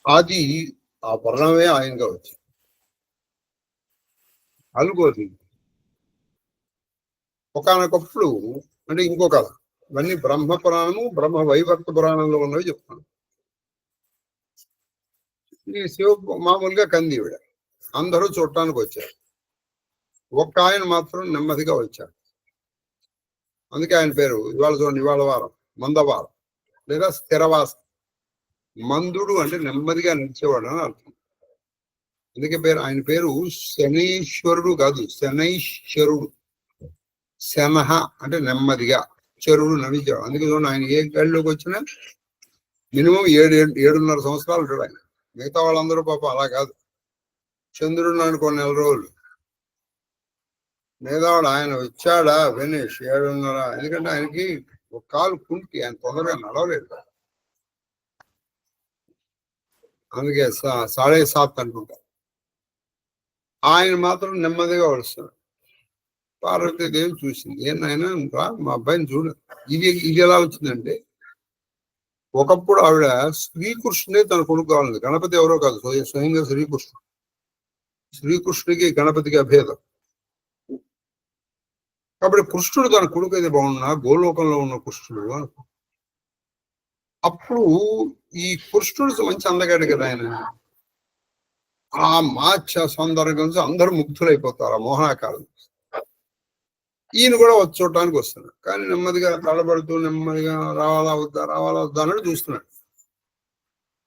అది ఆ ప్రణవే ఆయనగా వచ్చింది. అలుగోది ఒకనొకప్పుడు, అంటే ఇంకో కథ, ఇవన్నీ బ్రహ్మ పురాణము, బ్రహ్మ వైవర్త పురాణంలో ఉన్నవి చెప్తాను. ఈ శివ మామూలుగా కంది ఈవిడ. అందరూ చూడటానికి వచ్చారు. ఒక్క ఆయన మాత్రం నెమ్మదిగా వచ్చారు. అందుకే ఆయన పేరు ఇవాళ చూడండి, ఇవాళ వారం మందవారం లేదా స్థిరవాసం. మందుడు అంటే నెమ్మదిగా నడిచేవాడు అని అర్థం. అందుకే ఆయన పేరు శనీశ్వరుడు కాదు, శనైశ్వరుడు. శనహ అంటే నెమ్మదిగా, చెరువుడు నడిచేవాడు. అందుకే చూడండి, ఆయన ఏ గడిలోకి వచ్చినా మినిమం 7.5 సంవత్సరాలు ఉంటాడు ఆయన. మిగతా వాళ్ళందరూ పాపం అలా కాదు. చంద్రుడు అనుకో 4 రోజులు. మేధావాడు ఆయన వచ్చాడా ఫినిష్ 7.5. ఎందుకంటే ఆయనకి ఒక కాలు కుంటి, ఆయన తొందరగా నడవలేదు. అందుకే 7.5 అంటుంటారు. ఆయన మాత్రం నెమ్మదిగా వస్తున్నాడు. పార్వతీదేవి చూసింది, ఏనాయన రా మా అబ్బాయిని చూడ. ఇది ఎలా వచ్చిందంటే, ఒకప్పుడు ఆవిడ శ్రీకృష్ణుడే తన కొడుకు కావాలి. గణపతి ఎవరో కాదు, స్వయంగా శ్రీకృష్ణుడు. శ్రీకృష్ణుడికి గణపతికి అభేదం. కాబట్టి కృష్ణుడు తన కొడుకు అయితే బాగున్నా, గోలోకంలో ఉన్న కృష్ణుడు అనుకో. అప్పుడు ఈ కృష్ణుడు మంచి అందగాడు కదా ఆయన. ఆ మాత్య సౌందర్యం అందరూ ముగ్ధులైపోతారు ఆ మోహనాకాలం. ఈయన కూడా వచ్చి చూడటానికి వస్తున్నాడు. కానీ నెమ్మదిగా తడబడుతూ నెమ్మదిగా రావాలా వద్దా అన్నట్టు చూస్తున్నాడు.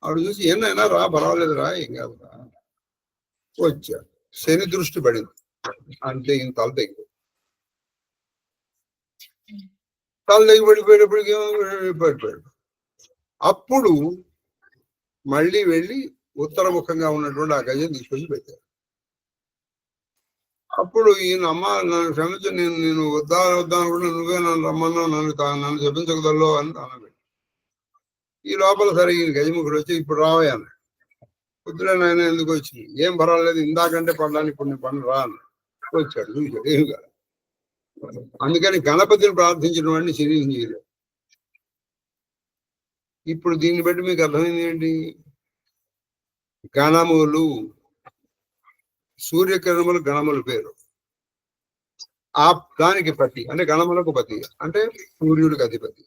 ఆవిడ చూసి, ఏనైనా రా, పర్వాలేదు రా, ఏం కాదు రా. వచ్చాడు. శని దృష్టి పడింది. అంటే ఈయన తల తెగి పడిపోయాడు. అప్పుడు మళ్ళీ వెళ్ళి ఉత్తరముఖంగా ఉన్నటువంటి ఆ గజం తీసుకొచ్చి పెట్టారు. అప్పుడు ఈయన, అమ్మ నన్ను క్షమించు, నేను వద్దా అనుకుంటే నువ్వే నన్ను రమ్మన్నావు, నన్ను చెప్పించగలవు అని అన్నది. ఈ లోపల సరే ఈయన గజముఖుడు వచ్చి, ఇప్పుడు రావయ్యాను. పొద్దున ఆయన ఎందుకు వచ్చింది, ఏం పర్వాలేదు, ఇందాకంటే పడ్డాను, ఇప్పుడు నీ పని రా అని వచ్చాడు. చూశాడు, ఏమి కాదు. అందుకని గణపతిని ప్రార్థించిన వాడిని శరీరం చేయలేదు. ఇప్పుడు దీన్ని బట్టి మీకు అర్థమైంది ఏంటి? గణములు, సూర్యకిరణములు గణముల పేరు. ఆ దానికి పతి అంటే గణములకు పతి అంటే సూర్యుడికి అధిపతి.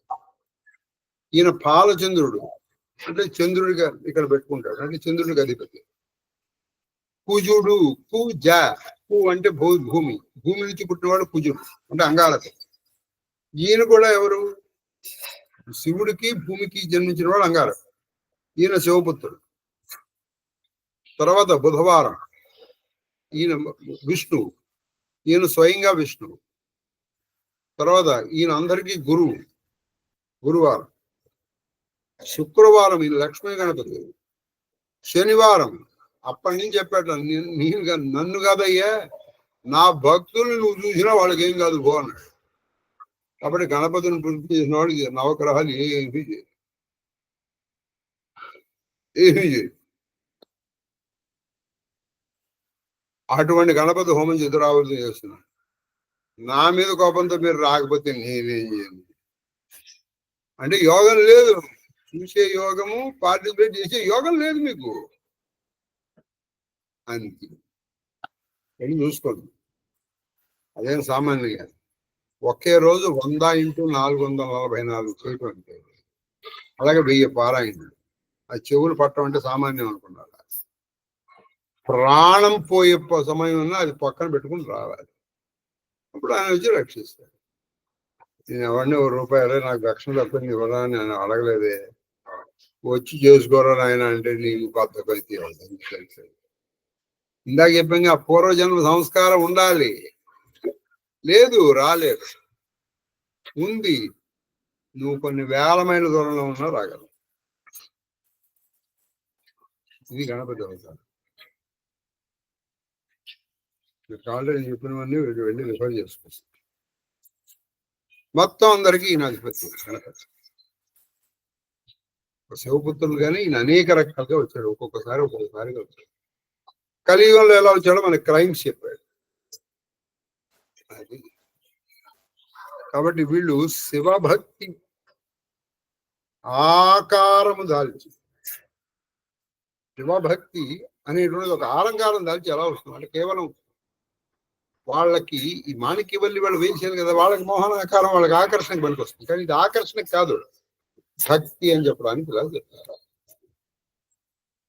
ఈయన పాలచంద్రుడు అంటే చంద్రుడిగా ఇక్కడ పెట్టుకుంటాడు, అంటే చంద్రుడికి అధిపతి. కుజుడు, పూజ, పు అంటే భూమి, భూమి నుంచి పుట్టినవాడు కుజుడు అంటే అంగారక. ఈయన కూడా ఎవరు? శివుడికి భూమికి జన్మించిన వాడు అంగారక. ఈయన శివపుత్రుడు. తర్వాత బుధవారం ఈయన విష్ణువు, ఈయన స్వయంగా విష్ణువు. తర్వాత ఈయన అందరికీ గురువారం. శుక్రవారం ఈయన లక్ష్మీ గణపతి. శనివారం అప్పటి నుంచి చెప్పాడు, నన్ను కాదయ్యా, నా భక్తులు నువ్వు చూసినా వాళ్ళకి ఏం కాదు పో అన్నాడు. కాబట్టి గణపతిని పూర్తి చేసిన వాడు నవగ్రహాలు ఏమీ చేయు. అటువంటి గణపతి హోమం చతురావృతం చేస్తున్నాను. నా మీద కోపంతో మీరు రాకపోతే నేనేం చేయను. అంటే యోగం లేదు, చూసే యోగము, పార్టిసిపేట్ చేసే యోగం లేదు మీకు. అంతే, వెళ్ళి చూసుకోండి. అదేం సామాన్యంగా ఒకే రోజు 100 × 444 చేయటం అంటే, అలాగే 1000 పారాయణలు. ఆ చెవులు పట్టడం అంటే సామాన్యం అనుకున్నారు. ప్రాణం పోయే సమయం ఉన్నా అది పక్కన పెట్టుకుని రావాలి. అప్పుడు ఆయన వచ్చి రక్షిస్తాడు. నేను ఎవరిని ₹1 నాకు రక్షణ తప్పింది ఇవ్వరా అని నేను అడగలేదే, వచ్చి చేసుకోరా ఆయన అంటే నీకు బద్దకైతే ఇందాక చెప్పాక ఆ పూర్వజన్మ సంస్కారం ఉండాలి. లేదు, రాలేదు. ఉంది, నువ్వు కొన్ని వేల మైళ్ళ దూరంలో ఉన్నా రాగలవు. ఇది గణపతి అవతారం. మీకు ఆల్రెడీ చెప్పినవన్నీ వెళ్ళి రిఫర్ చేసుకోవచ్చు. మొత్తం అందరికీ ఈయన అధిపతి గణపతి. శివపుత్రులు కానీ ఈయన అనేక రకాలుగా వచ్చాడు, ఒక్కొక్కసారిగా వచ్చాడు. కలియుగంలో ఎలా వచ్చాడో మనకి క్రైమ్స్ చెప్పాడు. అది కాబట్టి వీళ్ళు శివభక్తి ఆకారము దాల్చి, శివభక్తి అనేటువంటిది ఒక అలంకారం దాల్చి ఎలా వస్తుంది అంటే, కేవలం వాళ్ళకి ఈ మాణిక్యవల్లి వాళ్ళు వేయించారు కదా, వాళ్ళకి మోహనాకారం, వాళ్ళకి ఆకర్షణకు పనికి వస్తుంది. కానీ ఇది ఆకర్షణకు కాదు, భక్తి అని చెప్పడానికి ఇలా చెప్తారు.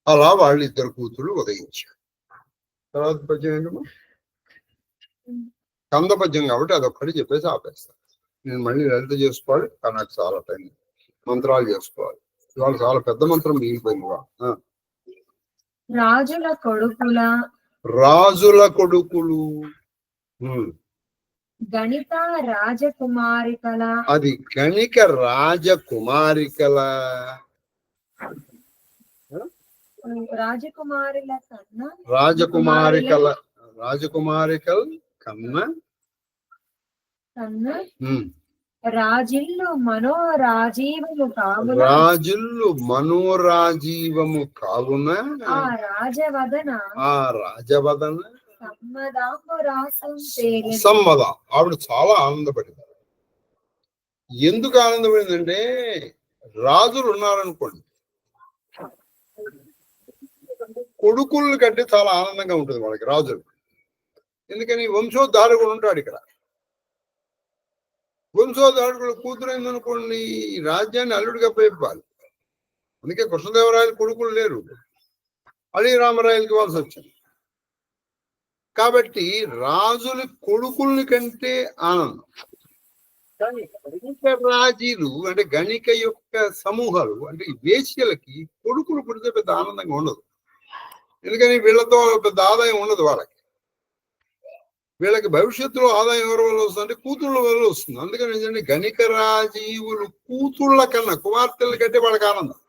అలా వాళ్ళు 2 కూతుళ్ళు ఉదయించారు. తర్వాత పద్యం ఏంటమ్మా, కంద పద్యం కాబట్టి అదొక్కటి చెప్పేసి ఆపేస్తాను. నేను మళ్ళీ లలిత చేసుకోవాలి, కానీ నాకు చాలా టైం. మంత్రాలు చేసుకోవాలి. ఇవాళ చాలా పెద్ద మంత్రం మిగిలిపోయింది. రాజుల కొడుకులు గణిత రాజకుమారికల, అది గణిక రాజకుమారికల, రాజకుమారుల కన్నా, రాజకుమారికల కన్నా రాజిల్లు మనోరాజీవము కావున, ఆ రాజవదన సమ్మద. ఆవిడ చాలా ఆనందపడింది. ఎందుకు ఆనందపడిందంటే, రాజులు ఉన్నారనుకోండి, కొడుకుల కంటే చాలా ఆనందంగా ఉంటుంది వాళ్ళకి రాజులు. ఎందుకని వంశోద్ధారకుడు ఉంటాడు ఇక్కడ. వంశోద్ధారకుడు కూతురైందనుకోండి, రాజ్యాన్ని అల్లుడిగా అప్పచెప్పాలి. అందుకే కృష్ణదేవరాయలు కొడుకులు లేరు, అలీ రామరాయలకి ఇవ్వాల్సి వచ్చింది. కాబట్టి రాజుల కొడుకుల్ని కంటే ఆనందం. కానీ గణిక రాజీలు అంటే గణిక యొక్క సమూహాలు అంటే వేశ్యలకి కొడుకులు పుడితే పెద్ద ఆనందంగా ఉండదు. ఎందుకని వీళ్ళతో పెద్ద ఆదాయం ఉండదు వాళ్ళకి. వీళ్ళకి భవిష్యత్తులో ఆదాయం ఎవరి వల్ల వస్తుంది అంటే కూతుళ్ళ వల్ల వస్తుంది. అందుకని ఏంటంటే గణిక రాజీవులు కూతుళ్ళ కన్నా, కుమార్తెల కంటే వాళ్ళకి ఆనందం.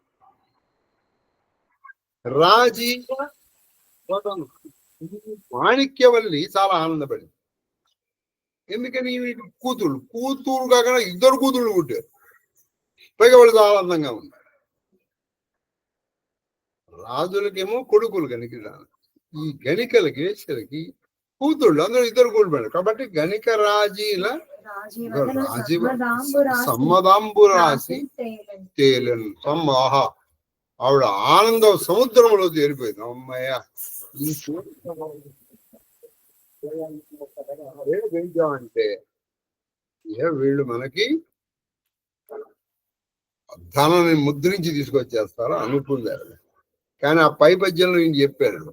రాజీవ మాణిక్యవల్లి చాలా ఆనందపడింది. ఎందుకని కూతురు కాకుండా 2 కూతుళ్ళు పుట్టారు, పైగా వాళ్ళు చాలా ఆనందంగా ఉన్నారు. రాజులకేమో కొడుకులు గణిక, ఈ గణికలకి వేశ్యలకి కూతుళ్ళు, అందరూ 2 కూతుళ్ళు పడారు. కాబట్టి గణిక రాజీల సమ్మదాంబు రాసి తేలను సమ్మాహ. ఆవిడ ఆనందం సముద్రంలో చేరిపోయింది. అమ్మయ్య, పెంచామంటే వీళ్ళు మనకి ధనాన్ని ముద్రించి తీసుకొచ్చేస్తారు అనుకున్నారు. కానీ ఆ పై పద్యంలో నేను చెప్పారు,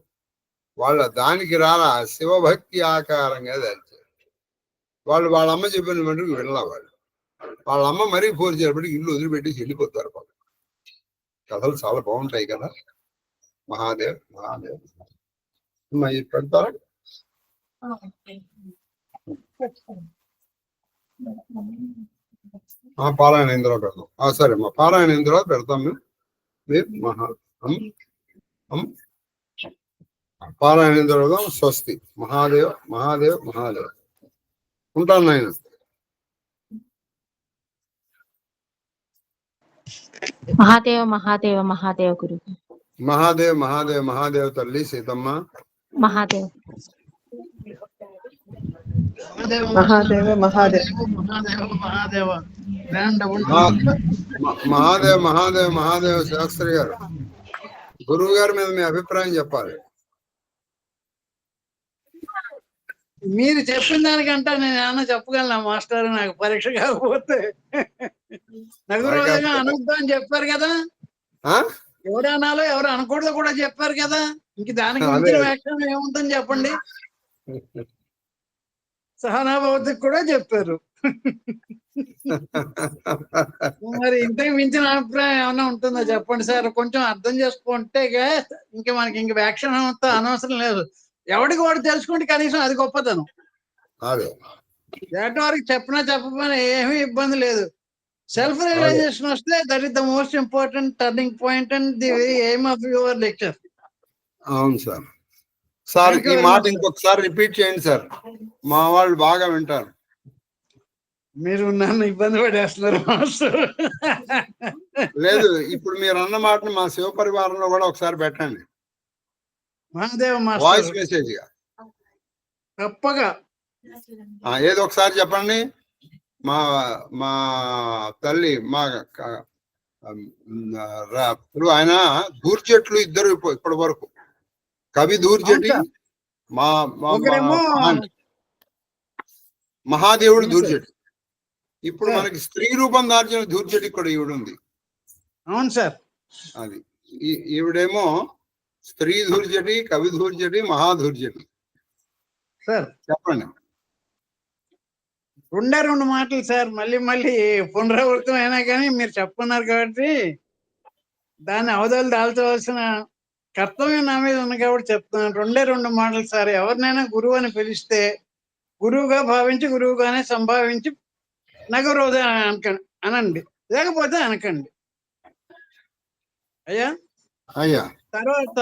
వాళ్ళ దానికి రాలా, శివభక్తి ఆకారంగా దాల్చారు. వాళ్ళు వాళ్ళ అమ్మ చెప్పిన మటుకు వినలా. వాళ్ళ అమ్మ మరీ ఫోర్స్ చేయబట్టి ఇల్లు వదిలిపెట్టి వెళ్ళిపోతారు. కథలు చాలా బాగుంటాయి కదా. మహాదేవ్ పెడతారా? పారాయణేంద్ర పెడతాం. సరే, మా పారాయణేంద్ర పెడతాం మేము. పారాయణేంద్ర పెడదాం. స్వస్తి. మహాదేవ్. ఉంటాను నాయన. మహాదేవ గురు. మహాదేవ్ తల్లి సీతమ్మ. మహాదేవ్. మహాదేవ మహాదేవ మహాదేవ బ్రాండ్ మహాదేవ్ మహాదేవ్ మహాదేవ్ శాస్త్రి గారు, గురువు గారి మీద మీ అభిప్రాయం చెప్పాలి. మీరు చెప్పిన దానికంటే నేను ఏమన్నా చెప్పగలను మాస్టర్, నాకు పరీక్ష కాకపోతే. నగురోజుగా అనొద్దు అని చెప్పారు కదా, ఎవరు అనాలో ఎవరు అనకూడదు కూడా చెప్పారు కదా, ఇంక దానికి మించిన వ్యాఖ్యానం ఏముందని చెప్పండి. సహనాభవతికి కూడా చెప్పారు. మరి ఇంతకు మించిన అభిప్రాయం ఏమైనా ఉంటుందో చెప్పండి సార్. కొంచెం అర్థం చేసుకుంటే ఇంకా మనకి ఇంక వ్యాఖ్యానం అంతా అనవసరం లేదు. ఎవరికి వాడు తెలుసుకుంటే కనీసం అది గొప్పతనం. ఎటు వారికి చెప్పినా చెప్పకపోయినా ఏమీ ఇబ్బంది లేదు. సెల్ఫ్ రియలైజేషన్ వస్తే that is the most important turning point and the aim of your lecture. అవును సార్. సార్ ఈ మాట ఇంకొకసారి రిపీట్ చేయండి సార్, మా వాళ్ళు బాగా వింటారు. మీరు నన్ను ఇబ్బంది పడేస్తున్నారు మాస్టర్. లేదు, ఇప్పుడు మీరు అన్న మాటను మా శివ పరివారంలో కూడా ఒకసారి పెట్టండి, మహాదేవ మాస్టర్, వాయిస్ మెసేజ్ గా తప్పగా. ఏదో ఒకసారి చెప్పండి. మా మా తల్లి మా ఇప్పుడు ఆయన దూర్జట్లు ఇద్దరు ఇప్పటి వరకు, కవి దూర్జటి, మా మహాదేవుడు దూర్జటి. ఇప్పుడు మనకి స్త్రీ రూపం దాల్చిన దూర్జటి కూడా ఈవిడ ఉంది. అవును సార్. అది ఈవిడేమో స్త్రీ దూర్జటి, కవి దూర్జటి, మహాదూర్జటి. సార్ చెప్పండి. రెండు మాటలు సార్, మళ్ళీ మళ్ళీ పునరావృతం అయినా కానీ మీరు చెప్పుకున్నారు కాబట్టి దాన్ని అవధులు దాల్చవలసిన కర్తవ్యం నా మీద ఉంది కాబట్టి చెప్తున్నాను. రెండు మాటలు సార్. ఎవరినైనా గురువు అని పిలిస్తే గురువుగా భావించి, గురువుగానే సంభావించి నగరోధ అనండి, లేకపోతే అనకండి. అయ్యా. తర్వాత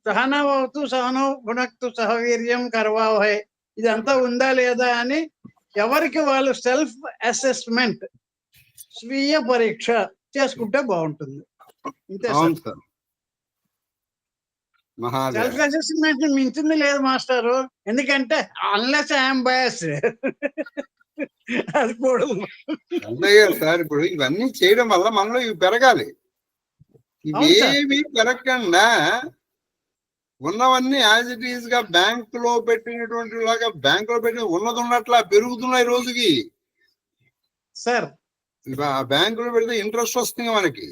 సహనవతు సహనో భునక్తు సహవీర్యం కర్వావహై, ఇదంతా ఉందా లేదా అని ఎవరికి వాళ్ళు సెల్ఫ్ అసెస్మెంట్, స్వీయ పరీక్ష చేసుకుంటే బాగుంటుంది. అంతే సార్. సెల్ఫ్ అసెస్మెంట్ మించింది లేదు మాస్టారు. ఎందుకంటే అన్లెస్ ఐఎమ్ బయాస్ అది కూడదు సార్. ఇప్పుడు ఇవన్నీ చేయడం వల్ల మనలో ఇవి పెరగాలి. ఇవేమి పెరగకుండా ఉన్నవన్నీ యాజ్ ఇట్ ఈస్ గా బ్యాంక్ లో పెట్టినటువంటి లాగా బ్యాంక్ లో పెట్టిన ఉన్నది ఉన్నట్లా పెరుగుతున్నాయి రోజుకి సార్. బ్యాంక్ లో పెడితే ఇంట్రెస్ట్ వస్తుంది మనకి,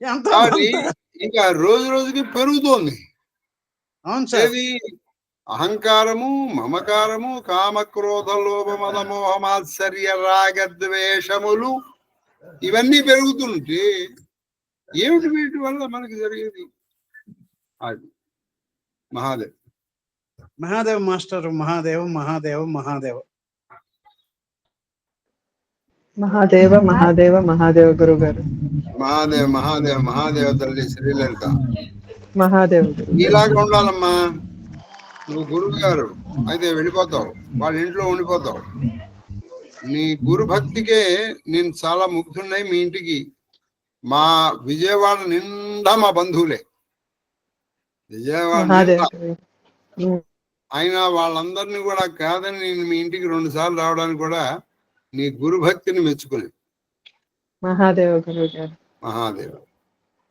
ఎంత ఇంకా రోజు రోజుకి పెరుగుతోంది. అవును సార్. అహంకారము, మమకారము, కామక్రోధ లోభ మద మోహమాత్సర్య రాగద్వేషములు ఇవన్నీ పెరుగుతుంటే ఏమిటి వీటి వల్ల మనకి జరిగేది? అది మహాదేవ్ మహాదేవ్ మాస్టర్. మహాదేవ్ మహాదేవ్ మహాదేవ్ మహాదేవ మహాదేవ మహాదేవ గురువు గారు. మహాదేవ్ మహాదేవ్ మహాదేవ తల్లి శ్రీలలిత మహాదేవ్. ఇలాగ ఉండాలమ్మా. నువ్వు గురువు గారు అయితే వెళ్ళిపోతావు, వాళ్ళ ఇంట్లో ఉండిపోతావు. నీ గురు భక్తికే నేను చాలా ముగ్ధున్నాయి. మీ ఇంటికి మా విజయవాడ నిండా మా బంధువులే, విజయవాడ అయినా వాళ్ళందరినీ కూడా కాదని నేను మీ ఇంటికి 2 సార్లు రావడానికి కూడా నీ గురు భక్తిని మెచ్చుకుని. మహాదేవ గురువు గారు. మహాదేవ్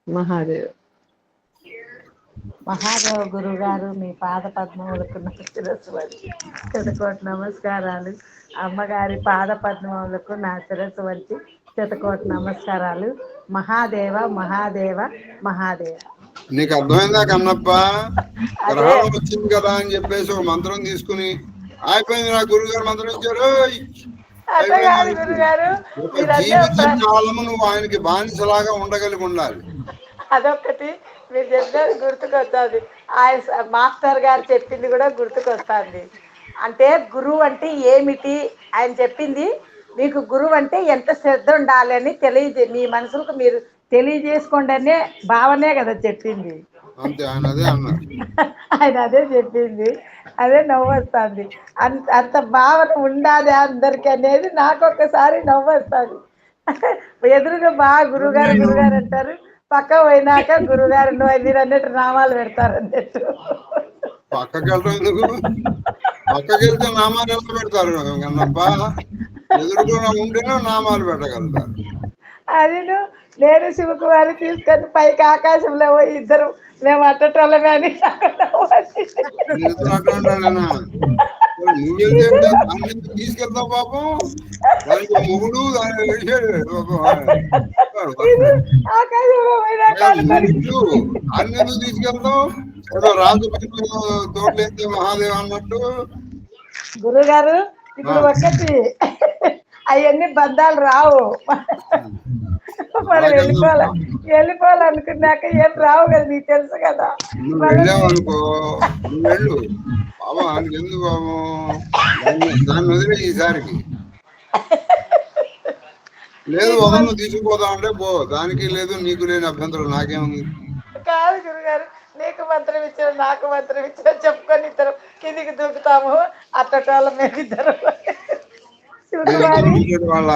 మహాదేవ్ మహాదేవ గురువు గారు, మీ పాద పద్మములకు శతకోటి నమస్కారాలు. అమ్మగారి పాద పద్మములకు నా శిరస్సు వచ్చి శతకోటి నమస్కారాలు. మహాదేవ మహాదేవ మహాదేవ. నీకు అర్థమైందా కన్నప్ప? గ్రహణం వచ్చింది కదా అని చెప్పేసి ఒక మంత్రం తీసుకుని అయిపోయింది. నా గురువు గారు మంత్రం ఇచ్చారు, జీవితాలము నువ్వు ఆయనకి బానిసలాగా ఉండగలిగి ఉండాలి. అదొకటి మీరు చెప్పినది గుర్తుకొస్తుంది. ఆయన మాస్టర్ గారు చెప్పింది కూడా గుర్తుకొస్తుంది. అంటే గురువు అంటే ఏమిటి ఆయన చెప్పింది, మీకు గురువు అంటే ఎంత శ్రద్ధ ఉండాలి అని మీ మనసులకు మీరు తెలియజేసుకోండి అనే భావనే కదా చెప్పింది. ఆయన అదే చెప్పింది, అదే నవ్వొస్తుంది. అంత భావన ఉండాలి అందరికి అనేది నాకు ఒక్కసారి నవ్వొస్తుంది. ఎదురుగా బాగా గురువుగారు గురుగారు అంటారు, పక్క పోయినాక గురుగారు మీరు అన్నట్టు నామాలు పెడతారు అన్నట్టు. పక్కకి వెళ్తే నామాలు ఎలా పెడతారు కన్నప్ప? ఎదురుగా ఉంటేనే నామాలు పెట్టగలుగుతారు. అది నేను శివకుమారి తీసుకొని పైకి ఆకాశంలో పోయి ఇద్దరు మేము అట్టటోళ్ళమే అని మీరు అట్లా అంటాడేనా? నువ్వెళ్తే దాన్ని తీసుకెళ్తావు పాపం, దానికి మొగుడు దాని ఆకాశంలో పోయినాక అన్నెందుకు తీసుకెళ్తావు? ఏదో రాజు తోటలేస్తే మహాదేవ్ అన్నట్టు. గురుగారు ఇప్పుడు ఒకటి అవన్నీ బంధాలు రావు. మనం వెళ్ళిపోవాలనుకున్నాక ఏం రావు కదా, నీకు తెలుసు కదా. నువ్వు వెళ్ళావు అనుకో, నువ్వు వెళ్ళు బాబా, ఆయనకి ఎందుకు బాబు, దాన్ని వదిలే ఈసారికి. లేదు వదలను తీసుకుపోతా అంటే పో, దానికి లేదు నీకు లేని అభ్యంతరం నాకేముంది. కాదు గురుగారు, నీకు మంత్రం ఇచ్చారు నాకు మంత్రం ఇచ్చారు చెప్పుకొని ఇద్దరు కిందికి దూకుతాము. అట్టటోళ్ళ మేము ఇద్దరు వాళ్ళ